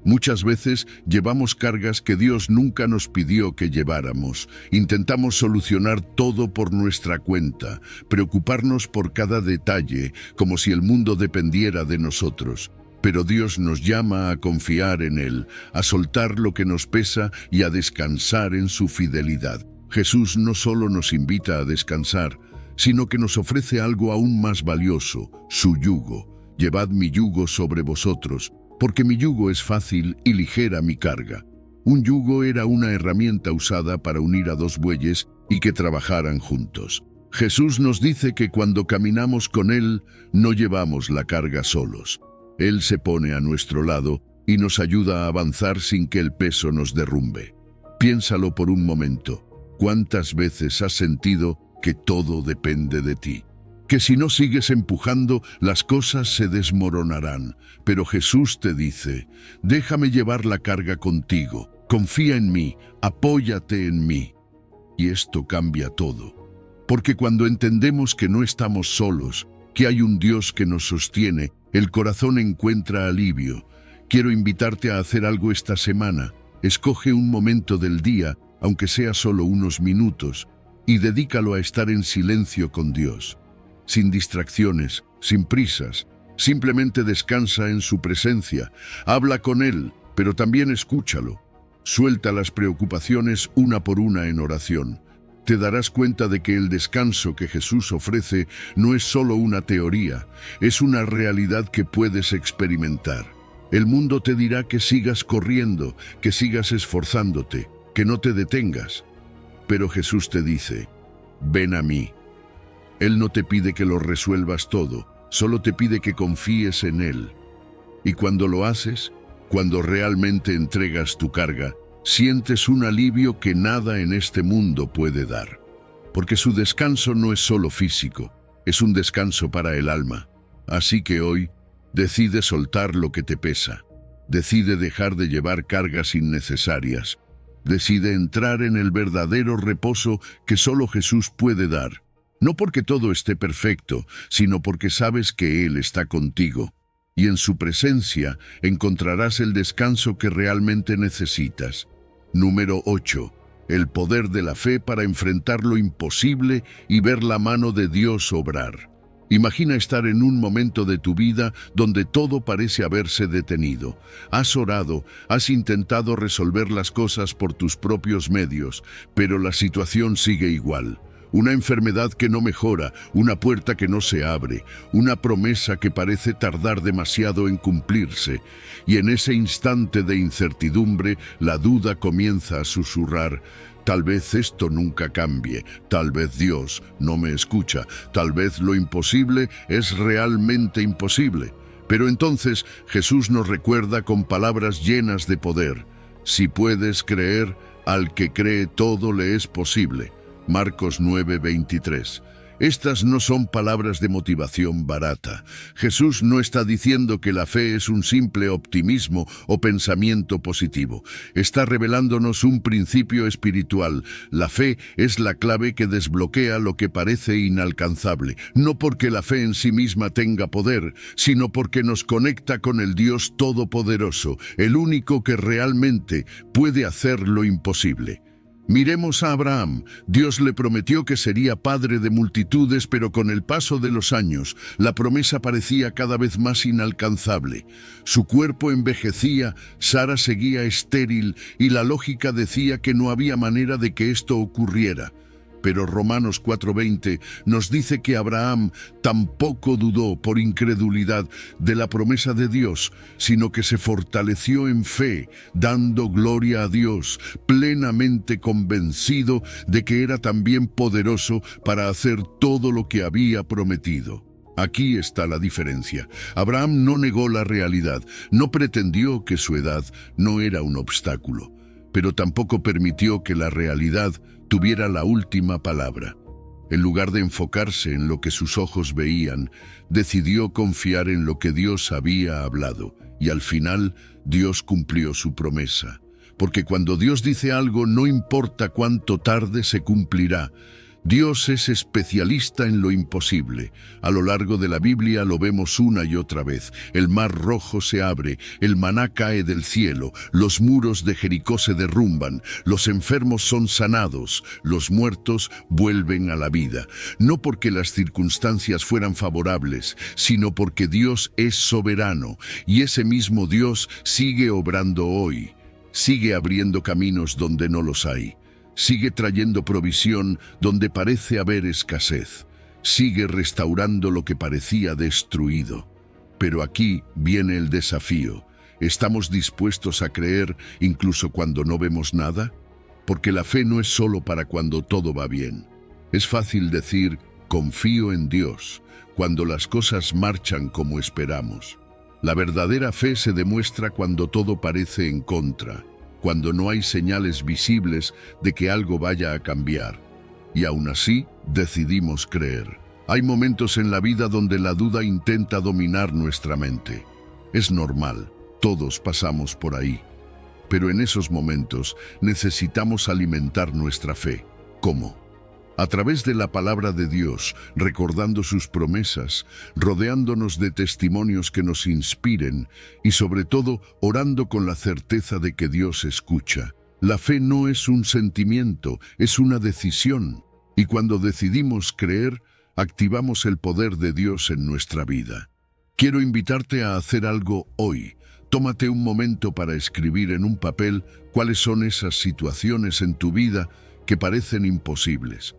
Muchas veces llevamos cargas que Dios nunca nos pidió que lleváramos. Intentamos solucionar todo por nuestra cuenta, preocuparnos por cada detalle, como si el mundo dependiera de nosotros. Pero Dios nos llama a confiar en Él, a soltar lo que nos pesa y a descansar en su fidelidad. Jesús no solo nos invita a descansar, sino que nos ofrece algo aún más valioso, su yugo. Llevad mi yugo sobre vosotros, porque mi yugo es fácil y ligera mi carga. Un yugo era una herramienta usada para unir a dos bueyes y que trabajaran juntos. Jesús nos dice que cuando caminamos con Él, no llevamos la carga solos. Él se pone a nuestro lado y nos ayuda a avanzar sin que el peso nos derrumbe. Piénsalo por un momento. ¿Cuántas veces has sentido que todo depende de ti? Que si no sigues empujando, las cosas se desmoronarán. Pero Jesús te dice: déjame llevar la carga contigo, confía en mí, apóyate en mí. Y esto cambia todo. Porque cuando entendemos que no estamos solos, que hay un Dios que nos sostiene, el corazón encuentra alivio. Quiero invitarte a hacer algo esta semana. Escoge un momento del día, aunque sea solo unos minutos, y dedícalo a estar en silencio con Dios. Sin distracciones, sin prisas, simplemente descansa en su presencia. Habla con Él, pero también escúchalo. Suelta las preocupaciones una por una en oración. Te darás cuenta de que el descanso que Jesús ofrece no es solo una teoría, es una realidad que puedes experimentar. El mundo te dirá que sigas corriendo, que sigas esforzándote, que no te detengas. Pero Jesús te dice: ven a mí. Él no te pide que lo resuelvas todo, solo te pide que confíes en Él. Y cuando lo haces, cuando realmente entregas tu carga, sientes un alivio que nada en este mundo puede dar. Porque su descanso no es solo físico, es un descanso para el alma. Así que hoy, decide soltar lo que te pesa. Decide dejar de llevar cargas innecesarias. Decide entrar en el verdadero reposo que solo Jesús puede dar. No porque todo esté perfecto, sino porque sabes que Él está contigo. Y en su presencia encontrarás el descanso que realmente necesitas. Número 8. El poder de la fe para enfrentar lo imposible y ver la mano de Dios obrar. Imagina estar en un momento de tu vida donde todo parece haberse detenido. Has orado, has intentado resolver las cosas por tus propios medios, pero la situación sigue igual. Una enfermedad que no mejora, una puerta que no se abre, una promesa que parece tardar demasiado en cumplirse. Y en ese instante de incertidumbre, la duda comienza a susurrar: tal vez esto nunca cambie, tal vez Dios no me escucha, tal vez lo imposible es realmente imposible. Pero entonces Jesús nos recuerda con palabras llenas de poder: si puedes creer, al que cree todo le es posible. Marcos 9:23. Estas no son palabras de motivación barata. Jesús no está diciendo que la fe es un simple optimismo o pensamiento positivo. Está revelándonos un principio espiritual. La fe es la clave que desbloquea lo que parece inalcanzable. No porque la fe en sí misma tenga poder, sino porque nos conecta con el Dios Todopoderoso, el único que realmente puede hacer lo imposible. Miremos a Abraham. Dios le prometió que sería padre de multitudes, pero con el paso de los años, la promesa parecía cada vez más inalcanzable. Su cuerpo envejecía, Sara seguía estéril y la lógica decía que no había manera de que esto ocurriera. Pero Romanos 4:20 nos dice que Abraham tampoco dudó por incredulidad de la promesa de Dios, sino que se fortaleció en fe, dando gloria a Dios, plenamente convencido de que era también poderoso para hacer todo lo que había prometido. Aquí está la diferencia. Abraham no negó la realidad, no pretendió que su edad no era un obstáculo, pero tampoco permitió que la realidad tuviera la última palabra. En lugar de enfocarse en lo que sus ojos veían, decidió confiar en lo que Dios había hablado, y al final Dios cumplió su promesa. Porque cuando Dios dice algo, no importa cuánto tarde, se cumplirá. Dios es especialista en lo imposible. A lo largo de la Biblia lo vemos una y otra vez. El mar rojo se abre, el maná cae del cielo, los muros de Jericó se derrumban, los enfermos son sanados, los muertos vuelven a la vida. No porque las circunstancias fueran favorables, sino porque Dios es soberano, y ese mismo Dios sigue obrando hoy. Sigue abriendo caminos donde no los hay. Sigue trayendo provisión donde parece haber escasez. Sigue restaurando lo que parecía destruido. Pero aquí viene el desafío. ¿Estamos dispuestos a creer incluso cuando no vemos nada? Porque la fe no es solo para cuando todo va bien. Es fácil decir, confío en Dios, cuando las cosas marchan como esperamos. La verdadera fe se demuestra cuando todo parece en contra, cuando no hay señales visibles de que algo vaya a cambiar. Y aún así, decidimos creer. Hay momentos en la vida donde la duda intenta dominar nuestra mente. Es normal, todos pasamos por ahí. Pero en esos momentos necesitamos alimentar nuestra fe. ¿Cómo? A través de la palabra de Dios, recordando sus promesas, rodeándonos de testimonios que nos inspiren y sobre todo orando con la certeza de que Dios escucha. La fe no es un sentimiento, es una decisión. Y cuando decidimos creer, activamos el poder de Dios en nuestra vida. Quiero invitarte a hacer algo hoy. Tómate un momento para escribir en un papel cuáles son esas situaciones en tu vida que parecen imposibles.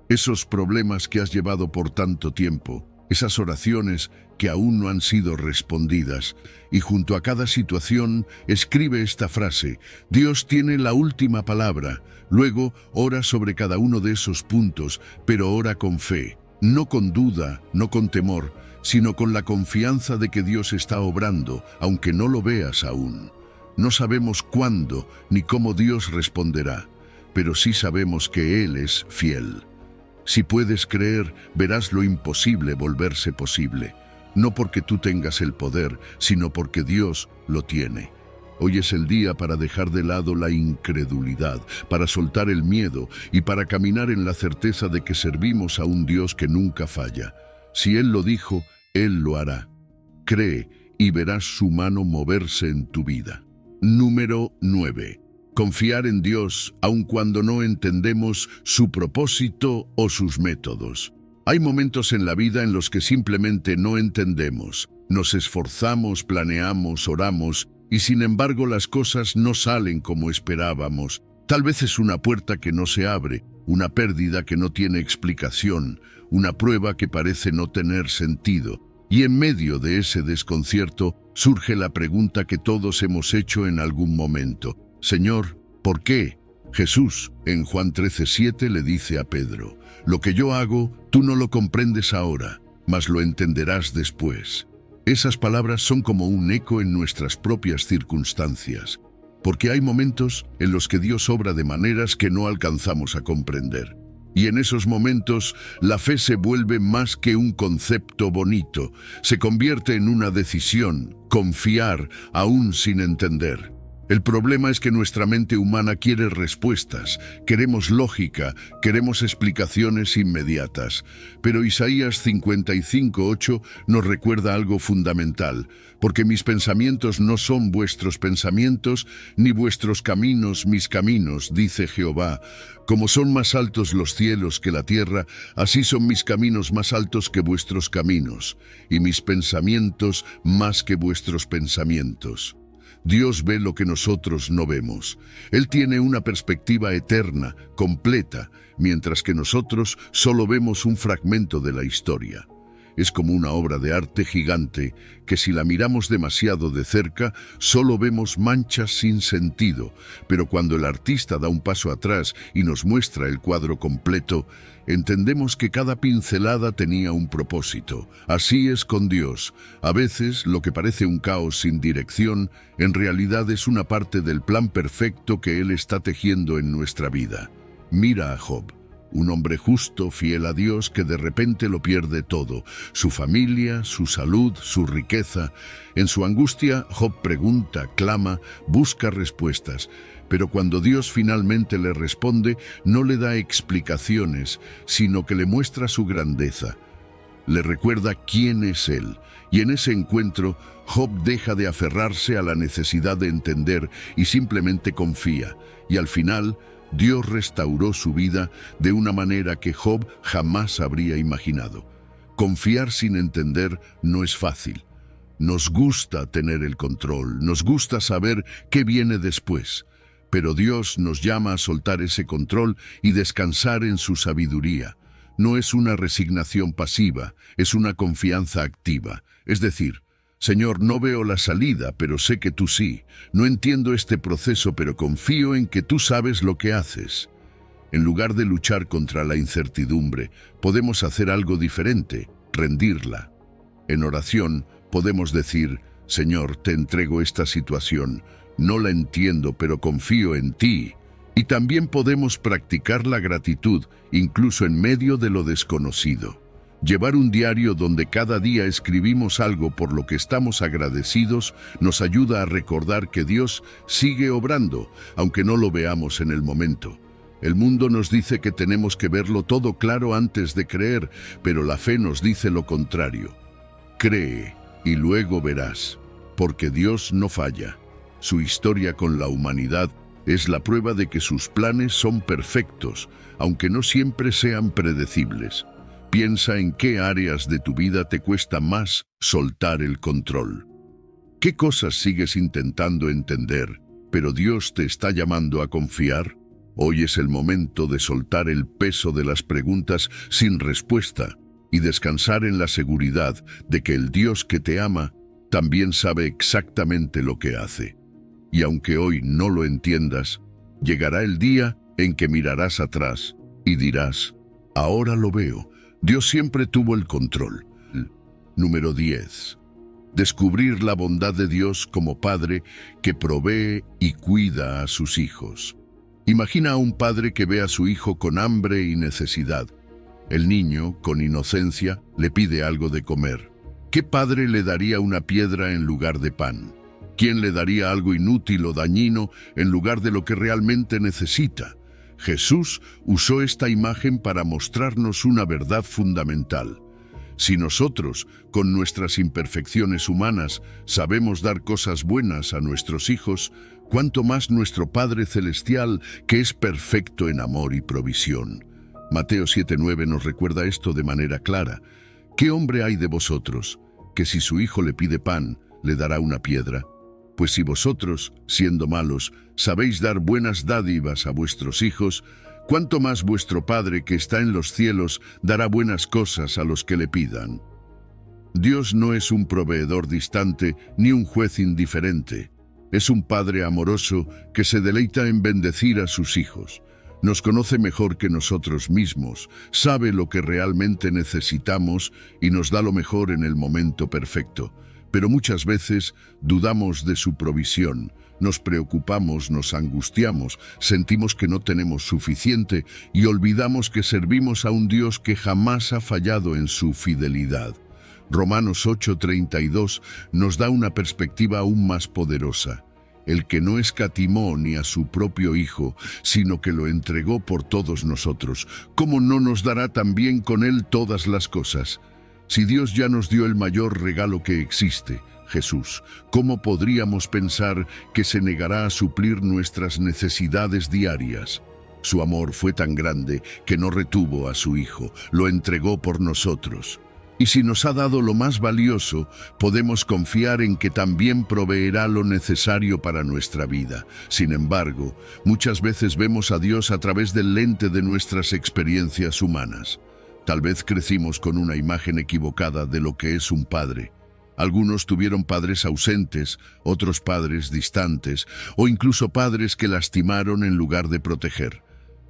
Esos problemas que has llevado por tanto tiempo, esas oraciones que aún no han sido respondidas, y junto a cada situación escribe esta frase: Dios tiene la última palabra. Luego ora sobre cada uno de esos puntos, pero ora con fe, no con duda, no con temor, sino con la confianza de que Dios está obrando, aunque no lo veas aún. No sabemos cuándo ni cómo Dios responderá, pero sí sabemos que Él es fiel. Si puedes creer, verás lo imposible volverse posible, no porque tú tengas el poder, sino porque Dios lo tiene. Hoy es el día para dejar de lado la incredulidad, para soltar el miedo y para caminar en la certeza de que servimos a un Dios que nunca falla. Si Él lo dijo, Él lo hará. Cree y verás su mano moverse en tu vida. Número 9. Confiar en Dios aun cuando no entendemos su propósito o sus métodos. Hay momentos en la vida en los que simplemente no entendemos. Nos esforzamos, planeamos, oramos, y sin embargo las cosas no salen como esperábamos. Tal vez es una puerta que no se abre, una pérdida que no tiene explicación, una prueba que parece no tener sentido. Y en medio de ese desconcierto surge la pregunta que todos hemos hecho en algún momento. Señor, ¿por qué? Jesús, en Juan 13:7, le dice a Pedro: lo que yo hago, tú no lo comprendes ahora, mas lo entenderás después. Esas palabras son como un eco en nuestras propias circunstancias, porque hay momentos en los que Dios obra de maneras que no alcanzamos a comprender. Y en esos momentos, la fe se vuelve más que un concepto bonito, se convierte en una decisión, confiar aún sin entender. El problema es que nuestra mente humana quiere respuestas, queremos lógica, queremos explicaciones inmediatas. Pero Isaías 55:8 nos recuerda algo fundamental, porque mis pensamientos no son vuestros pensamientos, ni vuestros caminos mis caminos, dice Jehová. Como son más altos los cielos que la tierra, así son mis caminos más altos que vuestros caminos, y mis pensamientos más que vuestros pensamientos. Dios ve lo que nosotros no vemos. Él tiene una perspectiva eterna, completa, mientras que nosotros solo vemos un fragmento de la historia. Es como una obra de arte gigante que si la miramos demasiado de cerca, solo vemos manchas sin sentido, pero cuando el artista da un paso atrás y nos muestra el cuadro completo, entendemos que cada pincelada tenía un propósito. Así es con Dios. A veces, lo que parece un caos sin dirección, en realidad es una parte del plan perfecto que Él está tejiendo en nuestra vida. Mira a Job, un hombre justo, fiel a Dios, que de repente lo pierde todo, su familia, su salud, su riqueza. En su angustia, Job pregunta, clama, busca respuestas, pero cuando Dios finalmente le responde, no le da explicaciones, sino que le muestra su grandeza. Le recuerda quién es Él, y en ese encuentro, Job deja de aferrarse a la necesidad de entender y simplemente confía, y al final, Dios restauró su vida de una manera que Job jamás habría imaginado. Confiar sin entender no es fácil. Nos gusta tener el control, nos gusta saber qué viene después, pero Dios nos llama a soltar ese control y descansar en su sabiduría. No es una resignación pasiva, es una confianza activa. Es decir, Señor, no veo la salida, pero sé que tú sí. No entiendo este proceso, pero confío en que tú sabes lo que haces. En lugar de luchar contra la incertidumbre, podemos hacer algo diferente, rendirla. En oración, podemos decir, Señor, te entrego esta situación. No la entiendo, pero confío en ti. Y también podemos practicar la gratitud, incluso en medio de lo desconocido. Llevar un diario donde cada día escribimos algo por lo que estamos agradecidos nos ayuda a recordar que Dios sigue obrando, aunque no lo veamos en el momento. El mundo nos dice que tenemos que verlo todo claro antes de creer, pero la fe nos dice lo contrario. Cree y luego verás, porque Dios no falla. Su historia con la humanidad es la prueba de que sus planes son perfectos, aunque no siempre sean predecibles. Piensa en qué áreas de tu vida te cuesta más soltar el control. ¿Qué cosas sigues intentando entender, pero Dios te está llamando a confiar? Hoy es el momento de soltar el peso de las preguntas sin respuesta y descansar en la seguridad de que el Dios que te ama también sabe exactamente lo que hace. Y aunque hoy no lo entiendas, llegará el día en que mirarás atrás y dirás, ahora lo veo. Dios siempre tuvo el control. Número 10. Descubrir la bondad de Dios como Padre que provee y cuida a sus hijos. Imagina a un padre que ve a su hijo con hambre y necesidad. El niño, con inocencia, le pide algo de comer. ¿Qué padre le daría una piedra en lugar de pan? ¿Quién le daría algo inútil o dañino en lugar de lo que realmente necesita? Jesús usó esta imagen para mostrarnos una verdad fundamental. Si nosotros, con nuestras imperfecciones humanas, sabemos dar cosas buenas a nuestros hijos, cuánto más nuestro Padre Celestial, que es perfecto en amor y provisión. Mateo 7:9 nos recuerda esto de manera clara. ¿Qué hombre hay de vosotros que si su hijo le pide pan, le dará una piedra? Pues si vosotros, siendo malos, sabéis dar buenas dádivas a vuestros hijos, ¿cuánto más vuestro Padre que está en los cielos dará buenas cosas a los que le pidan? Dios no es un proveedor distante ni un juez indiferente. Es un Padre amoroso que se deleita en bendecir a sus hijos. Nos conoce mejor que nosotros mismos, sabe lo que realmente necesitamos y nos da lo mejor en el momento perfecto. Pero muchas veces dudamos de su provisión, nos preocupamos, nos angustiamos, sentimos que no tenemos suficiente y olvidamos que servimos a un Dios que jamás ha fallado en su fidelidad. Romanos 8:32 nos da una perspectiva aún más poderosa. El que no escatimó ni a su propio Hijo, sino que lo entregó por todos nosotros, ¿cómo no nos dará también con él todas las cosas? Si Dios ya nos dio el mayor regalo que existe, Jesús, ¿cómo podríamos pensar que se negará a suplir nuestras necesidades diarias? Su amor fue tan grande que no retuvo a su Hijo, lo entregó por nosotros. Y si nos ha dado lo más valioso, podemos confiar en que también proveerá lo necesario para nuestra vida. Sin embargo, muchas veces vemos a Dios a través del lente de nuestras experiencias humanas. Tal vez crecimos con una imagen equivocada de lo que es un padre. Algunos tuvieron padres ausentes, otros padres distantes, o incluso padres que lastimaron en lugar de proteger.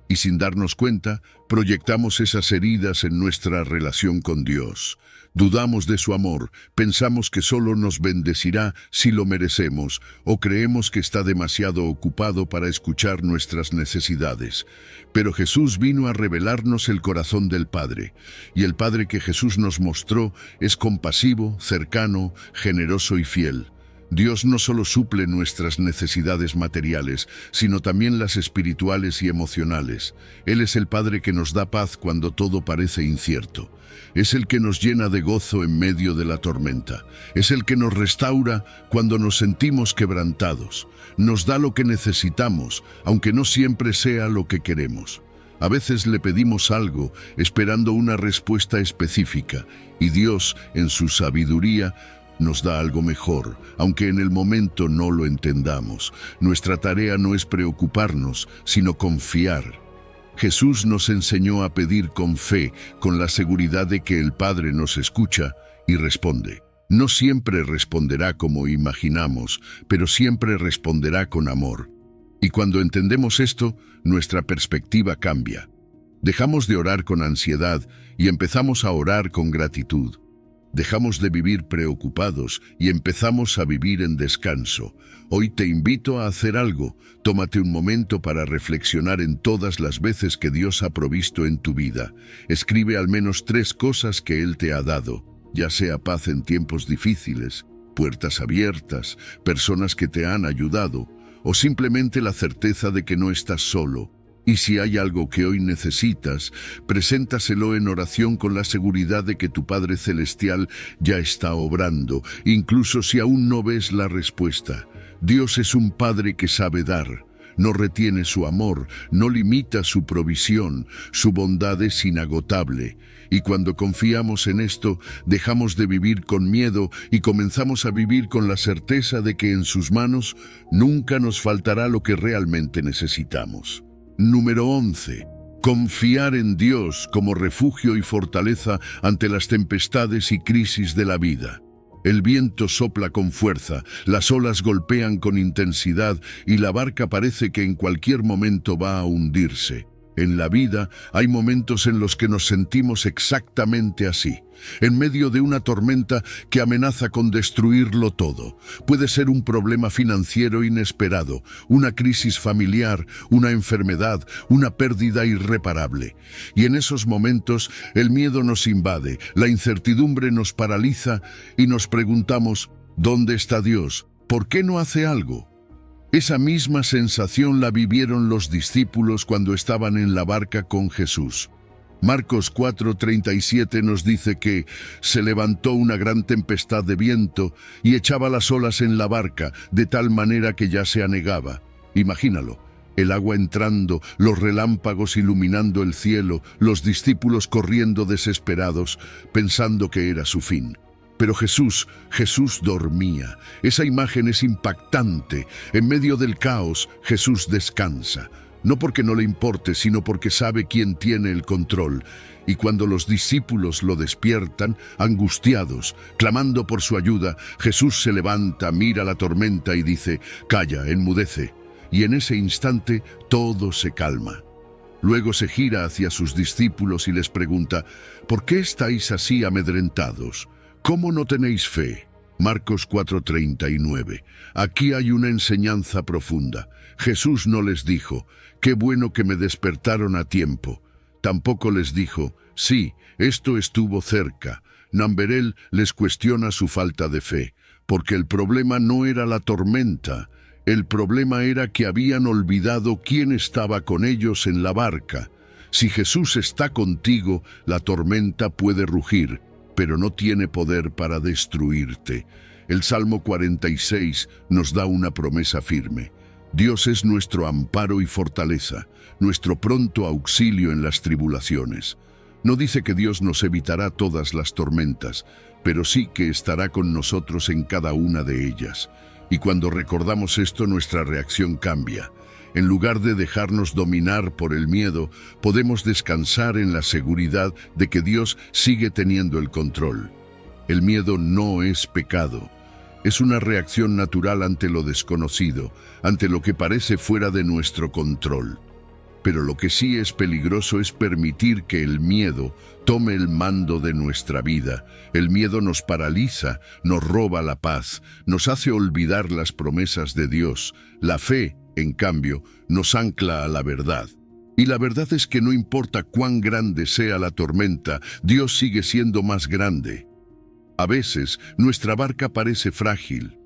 Y sin darnos cuenta, proyectamos esas heridas en nuestra relación con Dios. Dudamos de su amor, pensamos que solo nos bendecirá si lo merecemos, o creemos que está demasiado ocupado para escuchar nuestras necesidades. Pero Jesús vino a revelarnos el corazón del Padre, y el Padre que Jesús nos mostró es compasivo, cercano, generoso y fiel. Dios no solo suple nuestras necesidades materiales, sino también las espirituales y emocionales. Él es el Padre que nos da paz cuando todo parece incierto. Es el que nos llena de gozo en medio de la tormenta. Es el que nos restaura cuando nos sentimos quebrantados. Nos da lo que necesitamos, aunque no siempre sea lo que queremos. A veces le pedimos algo esperando una respuesta específica, y Dios, en su sabiduría, nos da algo mejor, aunque en el momento no lo entendamos. Nuestra tarea no es preocuparnos, sino confiar. Jesús nos enseñó a pedir con fe, con la seguridad de que el Padre nos escucha y responde. No siempre responderá como imaginamos, pero siempre responderá con amor. Y cuando entendemos esto, nuestra perspectiva cambia. Dejamos de orar con ansiedad y empezamos a orar con gratitud. Dejamos de vivir preocupados y empezamos a vivir en descanso. Hoy te invito a hacer algo. Tómate un momento para reflexionar en todas las veces que Dios ha provisto en tu vida. Escribe al menos 3 cosas que Él te ha dado, ya sea paz en tiempos difíciles, puertas abiertas, personas que te han ayudado, o simplemente la certeza de que no estás solo. Y si hay algo que hoy necesitas, preséntaselo en oración con la seguridad de que tu Padre Celestial ya está obrando, incluso si aún no ves la respuesta. Dios es un Padre que sabe dar. No retiene su amor, no limita su provisión, su bondad es inagotable. Y cuando confiamos en esto, dejamos de vivir con miedo y comenzamos a vivir con la certeza de que en sus manos nunca nos faltará lo que realmente necesitamos. Número 11. Confiar en Dios como refugio y fortaleza ante las tempestades y crisis de la vida. El viento sopla con fuerza, las olas golpean con intensidad y la barca parece que en cualquier momento va a hundirse. En la vida hay momentos en los que nos sentimos exactamente así, en medio de una tormenta que amenaza con destruirlo todo. Puede ser un problema financiero inesperado, una crisis familiar, una enfermedad, una pérdida irreparable. Y en esos momentos el miedo nos invade, la incertidumbre nos paraliza y nos preguntamos, ¿dónde está Dios? ¿Por qué no hace algo? Esa misma sensación la vivieron los discípulos cuando estaban en la barca con Jesús. Marcos 4:37 nos dice que se levantó una gran tempestad de viento y echaba las olas en la barca, de tal manera que ya se anegaba. Imagínalo, el agua entrando, los relámpagos iluminando el cielo, los discípulos corriendo desesperados, pensando que era su fin. Pero Jesús dormía. Esa imagen es impactante. En medio del caos, Jesús descansa. No porque no le importe, sino porque sabe quién tiene el control. Y cuando los discípulos lo despiertan, angustiados, clamando por su ayuda, Jesús se levanta, mira la tormenta y dice, «Calla, enmudece». Y en ese instante todo se calma. Luego se gira hacia sus discípulos y les pregunta, «¿Por qué estáis así amedrentados? ¿Cómo no tenéis fe?». Marcos 4:39. Aquí hay una enseñanza profunda. Jesús no les dijo, «Qué bueno que me despertaron a tiempo». Tampoco les dijo, «Sí, esto estuvo cerca». Namberel les cuestiona su falta de fe, porque el problema no era la tormenta. El problema era que habían olvidado quién estaba con ellos en la barca. Si Jesús está contigo, la tormenta puede rugir, pero no tiene poder para destruirte. El Salmo 46 nos da una promesa firme. Dios es nuestro amparo y fortaleza, nuestro pronto auxilio en las tribulaciones. No dice que Dios nos evitará todas las tormentas, pero sí que estará con nosotros en cada una de ellas. Y cuando recordamos esto, nuestra reacción cambia. En lugar de dejarnos dominar por el miedo, podemos descansar en la seguridad de que Dios sigue teniendo el control. El miedo no es pecado. Es una reacción natural ante lo desconocido, ante lo que parece fuera de nuestro control. pero lo que sí es peligroso es permitir que el miedo tome el mando de nuestra vida. El miedo nos paraliza, nos roba la paz, nos hace olvidar las promesas de Dios. La fe, en cambio, nos ancla a la verdad. Y la verdad es que no importa cuán grande sea la tormenta, Dios sigue siendo más grande. A veces, nuestra barca parece frágil.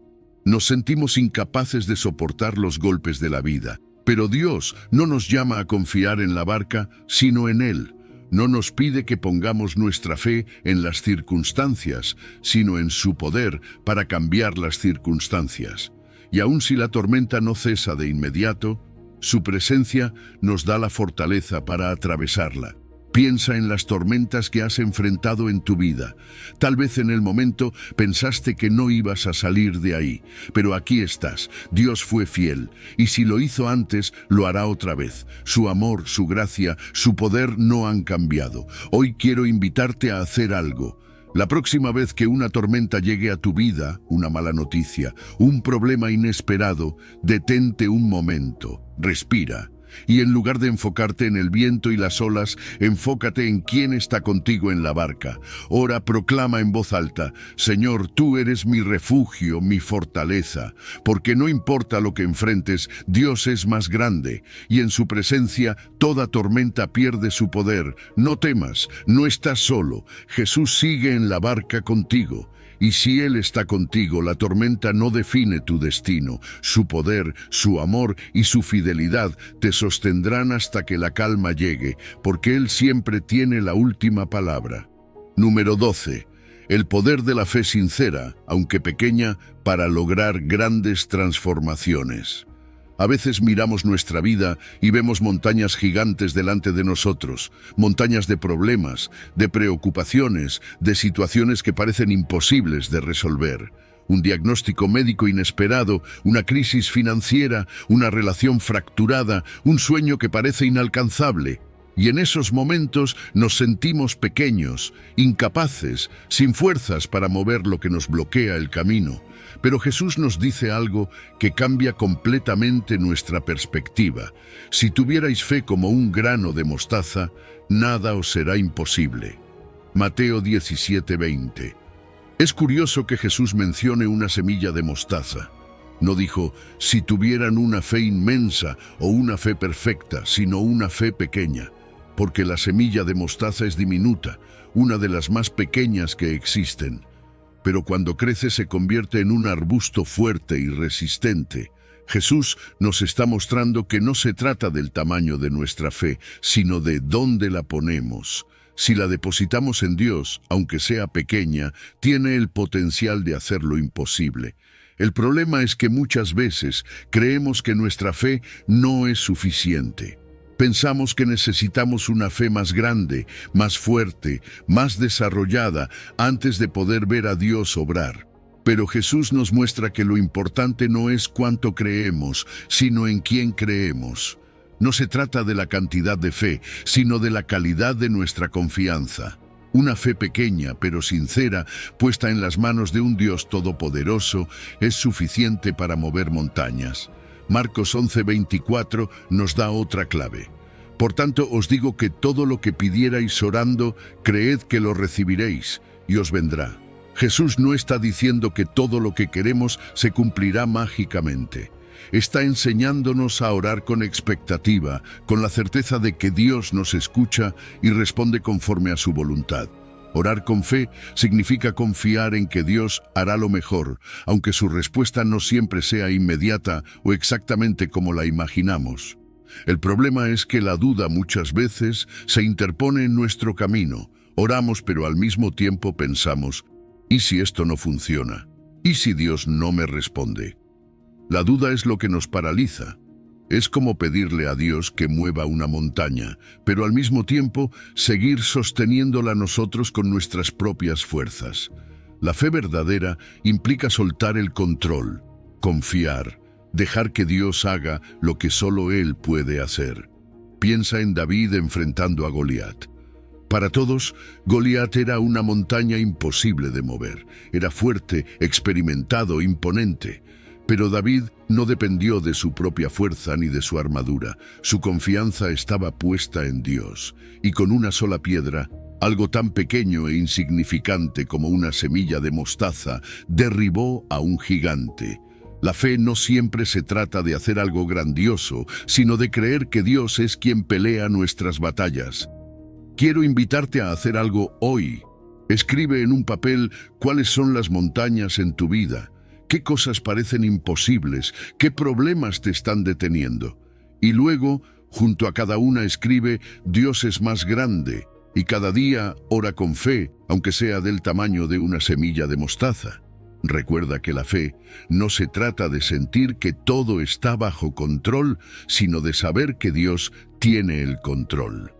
Nos sentimos incapaces de soportar los golpes de la vida. Pero Dios no nos llama a confiar en la barca, sino en Él. No nos pide que pongamos nuestra fe en las circunstancias, sino en su poder para cambiar las circunstancias. Y aun si la tormenta no cesa de inmediato, su presencia nos da la fortaleza para atravesarla. Piensa en las tormentas que has enfrentado en tu vida. Tal vez en el momento pensaste que no ibas a salir de ahí, pero aquí estás. Dios fue fiel, y si lo hizo antes, lo hará otra vez. Su amor, su gracia, su poder no han cambiado. Hoy quiero invitarte a hacer algo. La próxima vez que una tormenta llegue a tu vida, una mala noticia, un problema inesperado, detente un momento, respira. Y en lugar de enfocarte en el viento y las olas, enfócate en quién está contigo en la barca. Ora, proclama en voz alta: Señor, tú eres mi refugio, mi fortaleza. Porque no importa lo que enfrentes, Dios es más grande, y en su presencia toda tormenta pierde su poder. No temas, no estás solo. Jesús sigue en la barca contigo. Y si Él está contigo, la tormenta no define tu destino. Su poder, su amor y su fidelidad te sostendrán hasta que la calma llegue, porque Él siempre tiene la última palabra. Número 12. El poder de la fe sincera, aunque pequeña, para lograr grandes transformaciones. A veces miramos nuestra vida y vemos montañas gigantes delante de nosotros, montañas de problemas, de preocupaciones, de situaciones que parecen imposibles de resolver. Un diagnóstico médico inesperado, una crisis financiera, una relación fracturada, un sueño que parece inalcanzable. Y en esos momentos nos sentimos pequeños, incapaces, sin fuerzas para mover lo que nos bloquea el camino. Pero Jesús nos dice algo que cambia completamente nuestra perspectiva. Si tuvierais fe como un grano de mostaza, nada os será imposible. Mateo 17:20. Es curioso que Jesús mencione una semilla de mostaza. No dijo, si tuvieran una fe inmensa o una fe perfecta, sino una fe pequeña. Porque la semilla de mostaza es diminuta, una de las más pequeñas que existen. Pero cuando crece se convierte en un arbusto fuerte y resistente. Jesús nos está mostrando que no se trata del tamaño de nuestra fe, sino de dónde la ponemos. Si la depositamos en Dios, aunque sea pequeña, tiene el potencial de hacer lo imposible. El problema es que muchas veces creemos que nuestra fe no es suficiente. Pensamos que necesitamos una fe más grande, más fuerte, más desarrollada, antes de poder ver a Dios obrar. Pero Jesús nos muestra que lo importante no es cuánto creemos, sino en quién creemos. No se trata de la cantidad de fe, sino de la calidad de nuestra confianza. Una fe pequeña, pero sincera, puesta en las manos de un Dios todopoderoso, es suficiente para mover montañas. Marcos 11:24 nos da otra clave. Por tanto, os digo que todo lo que pidierais orando, creed que lo recibiréis, y os vendrá. Jesús no está diciendo que todo lo que queremos se cumplirá mágicamente. Está enseñándonos a orar con expectativa, con la certeza de que Dios nos escucha y responde conforme a su voluntad. Orar con fe significa confiar en que Dios hará lo mejor, aunque su respuesta no siempre sea inmediata o exactamente como la imaginamos. El problema es que la duda muchas veces se interpone en nuestro camino. Oramos, pero al mismo tiempo pensamos, ¿y si esto no funciona? ¿Y si Dios no me responde? La duda es lo que nos paraliza. Es como pedirle a Dios que mueva una montaña, pero al mismo tiempo seguir sosteniéndola nosotros con nuestras propias fuerzas. La fe verdadera implica soltar el control, confiar, dejar que Dios haga lo que solo Él puede hacer. Piensa en David enfrentando a Goliat. Para todos, Goliat era una montaña imposible de mover. Era fuerte, experimentado, imponente. Pero David no dependió de su propia fuerza ni de su armadura. Su confianza estaba puesta en Dios, y con una sola piedra, algo tan pequeño e insignificante como una semilla de mostaza, derribó a un gigante. La fe no siempre se trata de hacer algo grandioso, sino de creer que Dios es quien pelea nuestras batallas. Quiero invitarte a hacer algo hoy. Escribe en un papel cuáles son las montañas en tu vida, qué cosas parecen imposibles, qué problemas te están deteniendo. Y luego, junto a cada una escribe, Dios es más grande, y cada día ora con fe, aunque sea del tamaño de una semilla de mostaza. Recuerda que la fe no se trata de sentir que todo está bajo control, sino de saber que Dios tiene el control.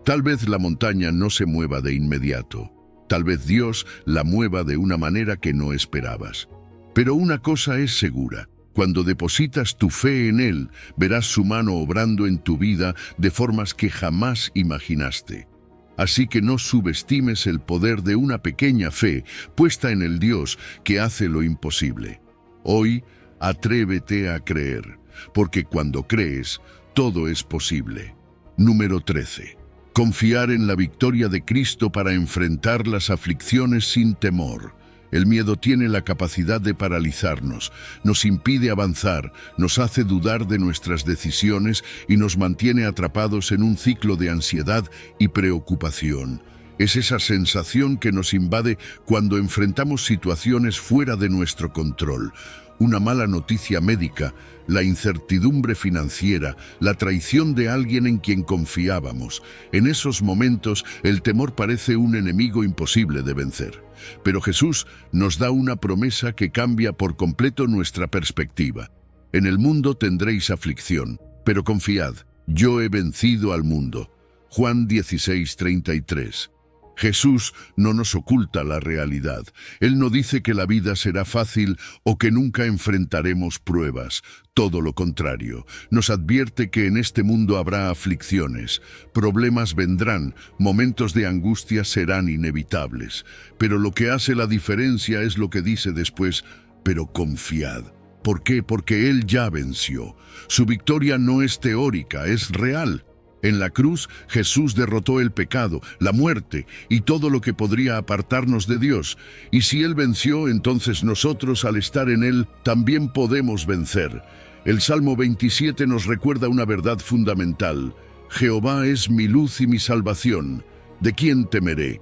Tal vez la montaña no se mueva de inmediato. Tal vez Dios la mueva de una manera que no esperabas. Pero una cosa es segura. Cuando depositas tu fe en Él, verás su mano obrando en tu vida de formas que jamás imaginaste. Así que no subestimes el poder de una pequeña fe puesta en el Dios que hace lo imposible. Hoy, atrévete a creer, porque cuando crees, todo es posible. Número 13. Confiar en la victoria de Cristo para enfrentar las aflicciones sin temor. El miedo tiene la capacidad de paralizarnos, nos impide avanzar, nos hace dudar de nuestras decisiones y nos mantiene atrapados en un ciclo de ansiedad y preocupación. Es esa sensación que nos invade cuando enfrentamos situaciones fuera de nuestro control. Una mala noticia médica, la incertidumbre financiera, la traición de alguien en quien confiábamos. En esos momentos, el temor parece un enemigo imposible de vencer. Pero Jesús nos da una promesa que cambia por completo nuestra perspectiva. En el mundo tendréis aflicción, pero confiad, yo he vencido al mundo. Juan 16:33. Jesús no nos oculta la realidad. Él no dice que la vida será fácil o que nunca enfrentaremos pruebas. Todo lo contrario, nos advierte que en este mundo habrá aflicciones, problemas vendrán, momentos de angustia serán inevitables. Pero lo que hace la diferencia es lo que dice después, pero confiad. ¿Por qué? Porque Él ya venció. Su victoria no es teórica, es real. En la cruz, Jesús derrotó el pecado, la muerte y todo lo que podría apartarnos de Dios. Y si Él venció, entonces nosotros, al estar en Él, también podemos vencer. El Salmo 27 nos recuerda una verdad fundamental. Jehová es mi luz y mi salvación. ¿De quién temeré?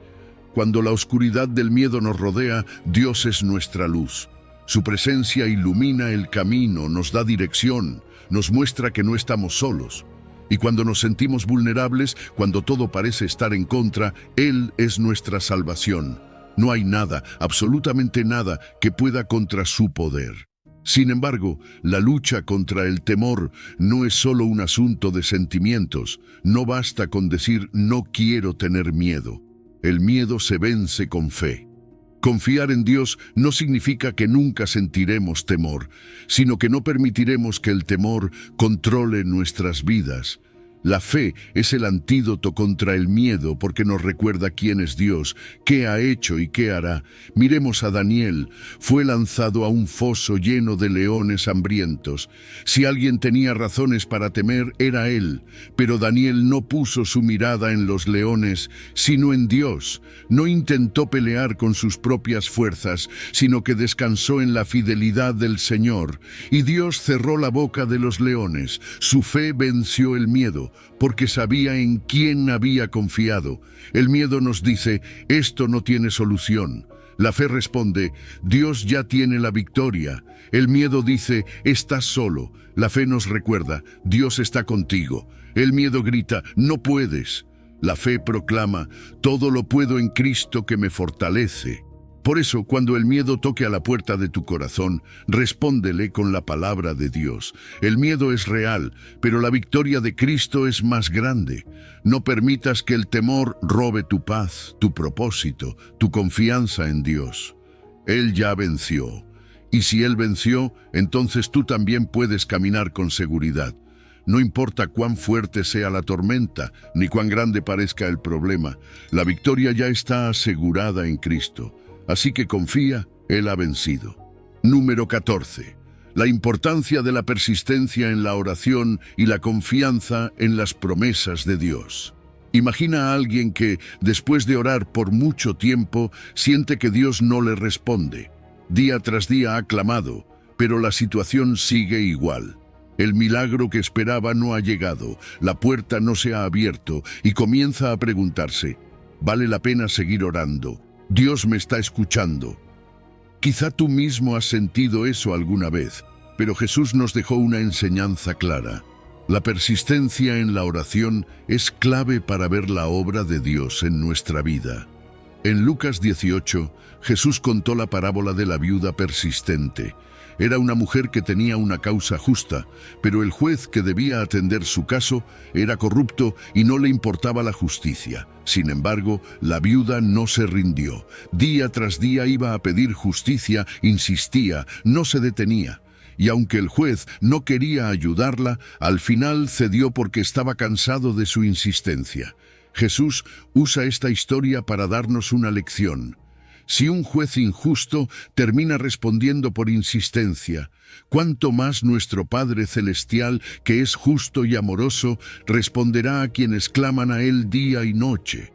Cuando la oscuridad del miedo nos rodea, Dios es nuestra luz. Su presencia ilumina el camino, nos da dirección, nos muestra que no estamos solos. Y cuando nos sentimos vulnerables, cuando todo parece estar en contra, Él es nuestra salvación. No hay nada, absolutamente nada, que pueda contra su poder. Sin embargo, la lucha contra el temor no es solo un asunto de sentimientos. No basta con decir no quiero tener miedo. El miedo se vence con fe. Confiar en Dios no significa que nunca sentiremos temor, sino que no permitiremos que el temor controle nuestras vidas. La fe es el antídoto contra el miedo porque nos recuerda quién es Dios, qué ha hecho y qué hará. Miremos a Daniel. Fue lanzado a un foso lleno de leones hambrientos. Si alguien tenía razones para temer, era él. Pero Daniel no puso su mirada en los leones, sino en Dios. No intentó pelear con sus propias fuerzas, sino que descansó en la fidelidad del Señor. Y Dios cerró la boca de los leones. Su fe venció el miedo, porque sabía en quién había confiado. El miedo nos dice, esto no tiene solución. La fe responde, Dios ya tiene la victoria. El miedo dice, estás solo. La fe nos recuerda, Dios está contigo. El miedo grita, no puedes. La fe proclama, todo lo puedo en Cristo que me fortalece. Por eso, cuando el miedo toque a la puerta de tu corazón, respóndele con la palabra de Dios. El miedo es real, pero la victoria de Cristo es más grande. No permitas que el temor robe tu paz, tu propósito, tu confianza en Dios. Él ya venció. Y si Él venció, entonces tú también puedes caminar con seguridad. No importa cuán fuerte sea la tormenta, ni cuán grande parezca el problema, la victoria ya está asegurada en Cristo. Así que confía, Él ha vencido. Número 14. la importancia de la persistencia en la oración y la confianza en las promesas de Dios. Imagina a alguien que, después de orar por mucho tiempo, siente que Dios no le responde. Día tras día ha clamado, pero la situación sigue igual. El milagro que esperaba no ha llegado, la puerta no se ha abierto y comienza a preguntarse, ¿vale la pena seguir orando? ¿Dios me está escuchando? Quizá tú mismo has sentido eso alguna vez, pero Jesús nos dejó una enseñanza clara. La persistencia en la oración es clave para ver la obra de Dios en nuestra vida. En Lucas 18, Jesús contó la parábola de la viuda persistente. Era una mujer que tenía una causa justa, pero el juez que debía atender su caso era corrupto y no le importaba la justicia. Sin embargo, la viuda no se rindió. Día tras día iba a pedir justicia, insistía, no se detenía. Y aunque el juez no quería ayudarla, al final cedió porque estaba cansado de su insistencia. Jesús usa esta historia para darnos una lección. Si un juez injusto termina respondiendo por insistencia, ¿cuánto más nuestro Padre Celestial, que es justo y amoroso, responderá a quienes claman a Él día y noche?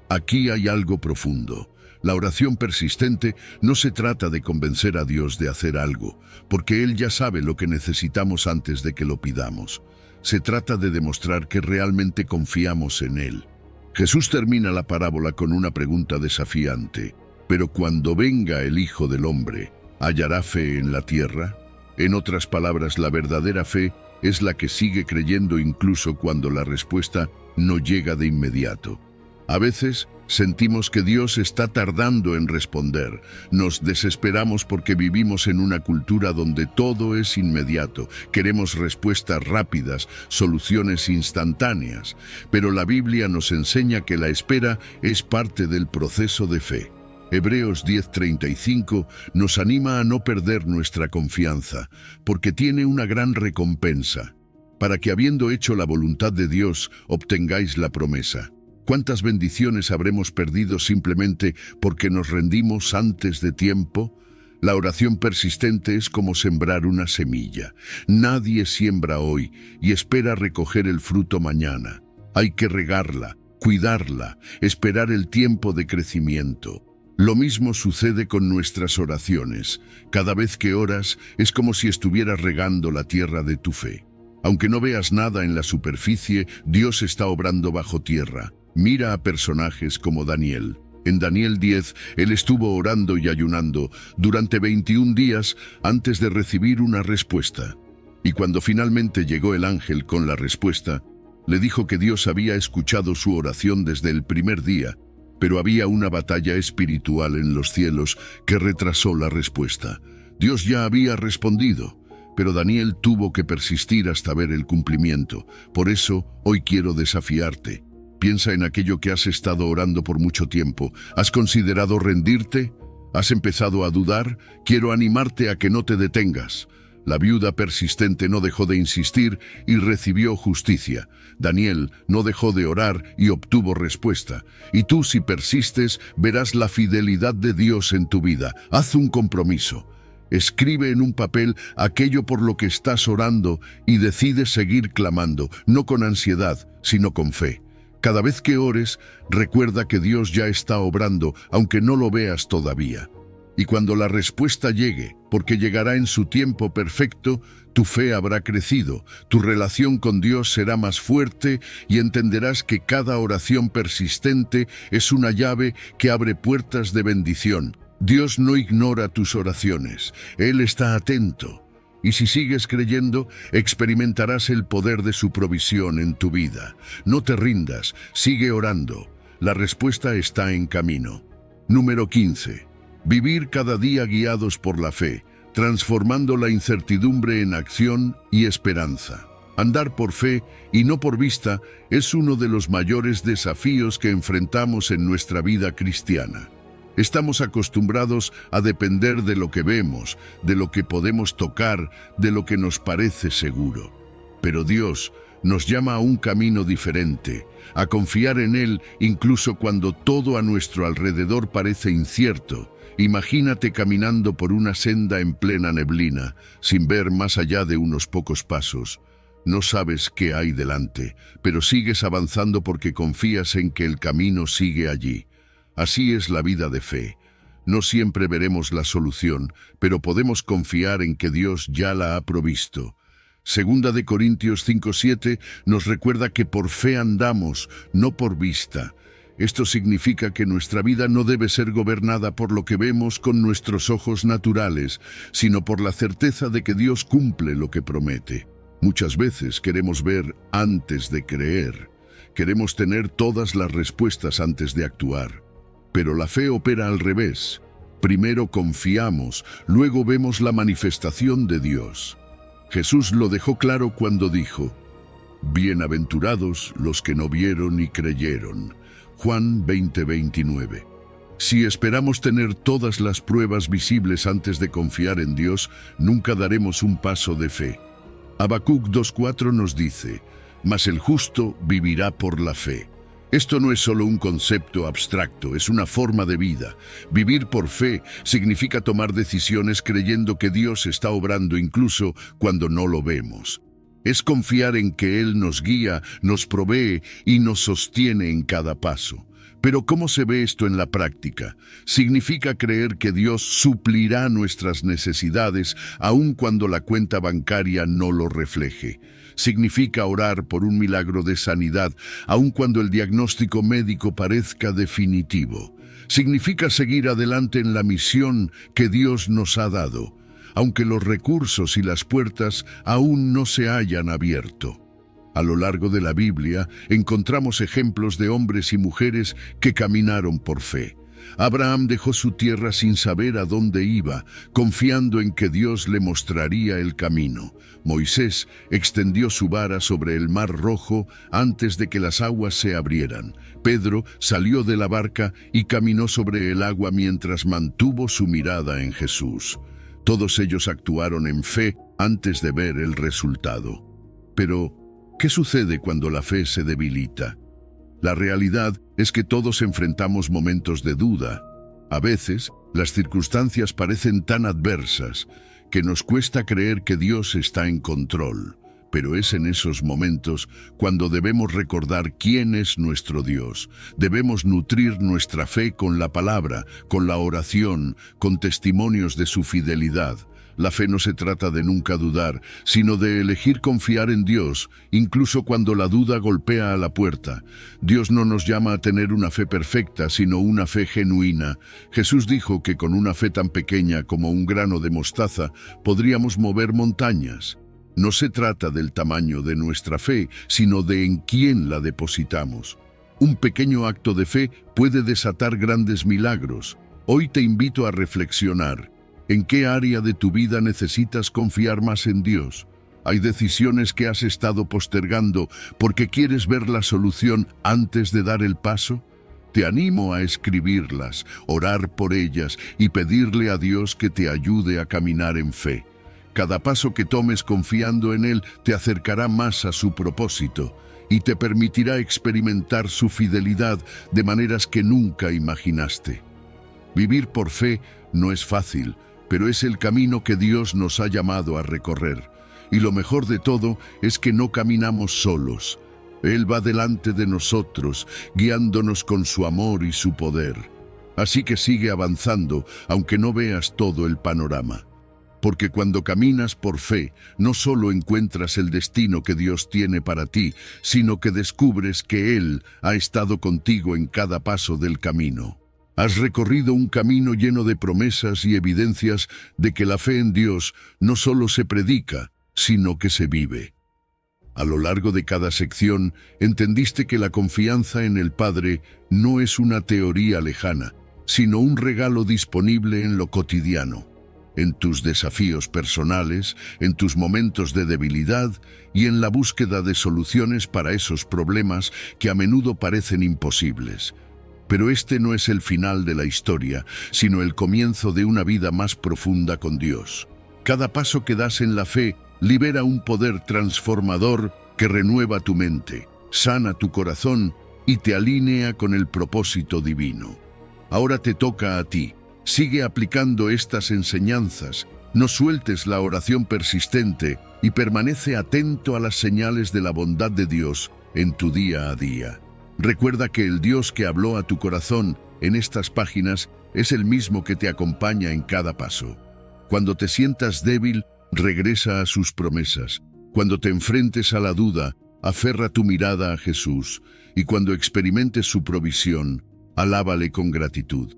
Aquí hay algo profundo. La oración persistente no se trata de convencer a Dios de hacer algo, porque Él ya sabe lo que necesitamos antes de que lo pidamos. Se trata de demostrar que realmente confiamos en Él. Jesús termina la parábola con una pregunta desafiante. Pero cuando venga el Hijo del Hombre, ¿hallará fe en la tierra? En otras palabras, la verdadera fe es la que sigue creyendo incluso cuando la respuesta no llega de inmediato. A veces sentimos que Dios está tardando en responder. Nos desesperamos porque vivimos en una cultura donde todo es inmediato. Queremos respuestas rápidas, soluciones instantáneas. Pero la Biblia nos enseña que la espera es parte del proceso de fe. Hebreos 10:35 nos anima a no perder nuestra confianza, porque tiene una gran recompensa, para que habiendo hecho la voluntad de Dios, obtengáis la promesa. ¿Cuántas bendiciones habremos perdido simplemente porque nos rendimos antes de tiempo? La oración persistente es como sembrar una semilla. Nadie siembra hoy y espera recoger el fruto mañana. Hay que regarla, cuidarla, esperar el tiempo de crecimiento. Lo mismo sucede con nuestras oraciones. Cada vez que oras es como si estuvieras regando la tierra de tu fe. Aunque no veas nada en la superficie, Dios está obrando bajo tierra. Mira a personajes como Daniel. En Daniel 10, él estuvo orando y ayunando durante 21 días antes de recibir una respuesta. Y cuando finalmente llegó el ángel con la respuesta, le dijo que Dios había escuchado su oración desde el primer día, pero había una batalla espiritual en los cielos que retrasó la respuesta. Dios ya había respondido, pero Daniel tuvo que persistir hasta ver el cumplimiento. Por eso, hoy quiero desafiarte. Piensa en aquello que has estado orando por mucho tiempo. ¿Has considerado rendirte? ¿Has empezado a dudar? Quiero animarte a que no te detengas. La viuda persistente no dejó de insistir y recibió justicia. Daniel no dejó de orar y obtuvo respuesta. Y tú, si persistes, verás la fidelidad de Dios en tu vida. Haz un compromiso. Escribe en un papel aquello por lo que estás orando y decide seguir clamando, no con ansiedad, sino con fe. Cada vez que ores, recuerda que Dios ya está obrando, aunque no lo veas todavía. Y cuando la respuesta llegue, porque llegará en su tiempo perfecto, tu fe habrá crecido, tu relación con Dios será más fuerte y entenderás que cada oración persistente es una llave que abre puertas de bendición. Dios no ignora tus oraciones, Él está atento. Y si sigues creyendo, experimentarás el poder de su provisión en tu vida. No te rindas, sigue orando. La respuesta está en camino. Número 15. Vivir cada día guiados por la fe, transformando la incertidumbre en acción y esperanza. Andar por fe y no por vista es uno de los mayores desafíos que enfrentamos en nuestra vida cristiana. Estamos acostumbrados a depender de lo que vemos, de lo que podemos tocar, de lo que nos parece seguro. Pero Dios nos llama a un camino diferente, a confiar en Él incluso cuando todo a nuestro alrededor parece incierto. Imagínate caminando por una senda en plena neblina, sin ver más allá de unos pocos pasos. No sabes qué hay delante, pero sigues avanzando porque confías en que el camino sigue allí. Así es la vida de fe. No siempre veremos la solución, pero podemos confiar en que Dios ya la ha provisto. Segunda de Corintios 5:7 nos recuerda que por fe andamos, no por vista. Esto significa que nuestra vida no debe ser gobernada por lo que vemos con nuestros ojos naturales, sino por la certeza de que Dios cumple lo que promete. Muchas veces queremos ver antes de creer. Queremos tener todas las respuestas antes de actuar. Pero la fe opera al revés. Primero confiamos, luego vemos la manifestación de Dios. Jesús lo dejó claro cuando dijo: «Bienaventurados los que no vieron y creyeron». Juan 20:29. Si esperamos tener todas las pruebas visibles antes de confiar en Dios, nunca daremos un paso de fe. Habacuc 2:4 nos dice: «Mas el justo vivirá por la fe». Esto no es solo un concepto abstracto, es una forma de vida. Vivir por fe significa tomar decisiones creyendo que Dios está obrando incluso cuando no lo vemos. Es confiar en que Él nos guía, nos provee y nos sostiene en cada paso. Pero ¿cómo se ve esto en la práctica? Significa creer que Dios suplirá nuestras necesidades aun cuando la cuenta bancaria no lo refleje. Significa orar por un milagro de sanidad aun cuando el diagnóstico médico parezca definitivo. Significa seguir adelante en la misión que Dios nos ha dado, aunque los recursos y las puertas aún no se hayan abierto. A lo largo de la Biblia encontramos ejemplos de hombres y mujeres que caminaron por fe. Abraham dejó su tierra sin saber a dónde iba, confiando en que Dios le mostraría el camino. Moisés extendió su vara sobre el Mar Rojo antes de que las aguas se abrieran. Pedro salió de la barca y caminó sobre el agua mientras mantuvo su mirada en Jesús. Todos ellos actuaron en fe antes de ver el resultado. Pero, ¿qué sucede cuando la fe se debilita? La realidad es que todos enfrentamos momentos de duda. A veces, las circunstancias parecen tan adversas que nos cuesta creer que Dios está en control. Pero es en esos momentos cuando debemos recordar quién es nuestro Dios. Debemos nutrir nuestra fe con la palabra, con la oración, con testimonios de su fidelidad. La fe no se trata de nunca dudar, sino de elegir confiar en Dios, incluso cuando la duda golpea a la puerta. Dios no nos llama a tener una fe perfecta, sino una fe genuina. Jesús dijo que con una fe tan pequeña como un grano de mostaza podríamos mover montañas. No se trata del tamaño de nuestra fe, sino de en quién la depositamos. Un pequeño acto de fe puede desatar grandes milagros. Hoy te invito a reflexionar. ¿En qué área de tu vida necesitas confiar más en Dios? ¿Hay decisiones que has estado postergando porque quieres ver la solución antes de dar el paso? Te animo a escribirlas, orar por ellas y pedirle a Dios que te ayude a caminar en fe. Cada paso que tomes confiando en Él te acercará más a su propósito y te permitirá experimentar su fidelidad de maneras que nunca imaginaste. Vivir por fe no es fácil, pero es el camino que Dios nos ha llamado a recorrer. Y lo mejor de todo es que no caminamos solos. Él va delante de nosotros, guiándonos con su amor y su poder. Así que sigue avanzando, aunque no veas todo el panorama. Porque cuando caminas por fe, no solo encuentras el destino que Dios tiene para ti, sino que descubres que Él ha estado contigo en cada paso del camino. Has recorrido un camino lleno de promesas y evidencias de que la fe en Dios no solo se predica, sino que se vive. A lo largo de cada sección, entendiste que la confianza en el Padre no es una teoría lejana, sino un regalo disponible en lo cotidiano, en tus desafíos personales, en tus momentos de debilidad y en la búsqueda de soluciones para esos problemas que a menudo parecen imposibles. Pero este no es el final de la historia, sino el comienzo de una vida más profunda con Dios. Cada paso que das en la fe libera un poder transformador que renueva tu mente, sana tu corazón y te alinea con el propósito divino. Ahora te toca a ti. Sigue aplicando estas enseñanzas, no sueltes la oración persistente y permanece atento a las señales de la bondad de Dios en tu día a día. Recuerda que el Dios que habló a tu corazón en estas páginas es el mismo que te acompaña en cada paso. Cuando te sientas débil, regresa a sus promesas. Cuando te enfrentes a la duda, aferra tu mirada a Jesús. Y cuando experimentes su provisión, alábale con gratitud.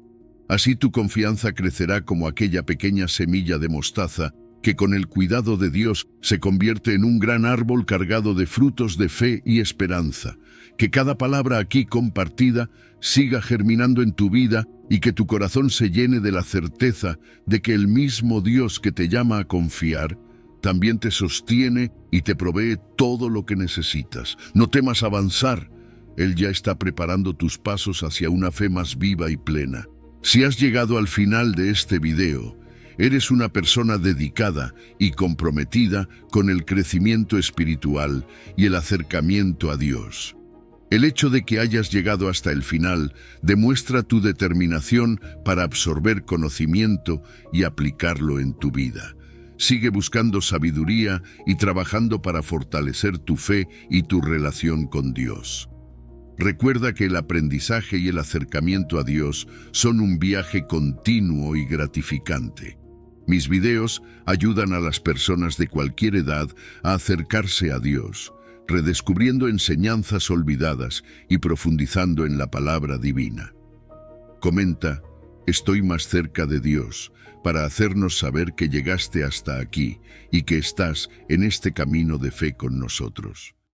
Así tu confianza crecerá como aquella pequeña semilla de mostaza que con el cuidado de Dios se convierte en un gran árbol cargado de frutos de fe y esperanza. Que cada palabra aquí compartida siga germinando en tu vida y que tu corazón se llene de la certeza de que el mismo Dios que te llama a confiar también te sostiene y te provee todo lo que necesitas. No temas avanzar. Él ya está preparando tus pasos hacia una fe más viva y plena. Si has llegado al final de este video, eres una persona dedicada y comprometida con el crecimiento espiritual y el acercamiento a Dios. El hecho de que hayas llegado hasta el final demuestra tu determinación para absorber conocimiento y aplicarlo en tu vida. Sigue buscando sabiduría y trabajando para fortalecer tu fe y tu relación con Dios. Recuerda que el aprendizaje y el acercamiento a Dios son un viaje continuo y gratificante. Mis videos ayudan a las personas de cualquier edad a acercarse a Dios, redescubriendo enseñanzas olvidadas y profundizando en la palabra divina. Comenta, estoy más cerca de Dios, para hacernos saber que llegaste hasta aquí y que estás en este camino de fe con nosotros.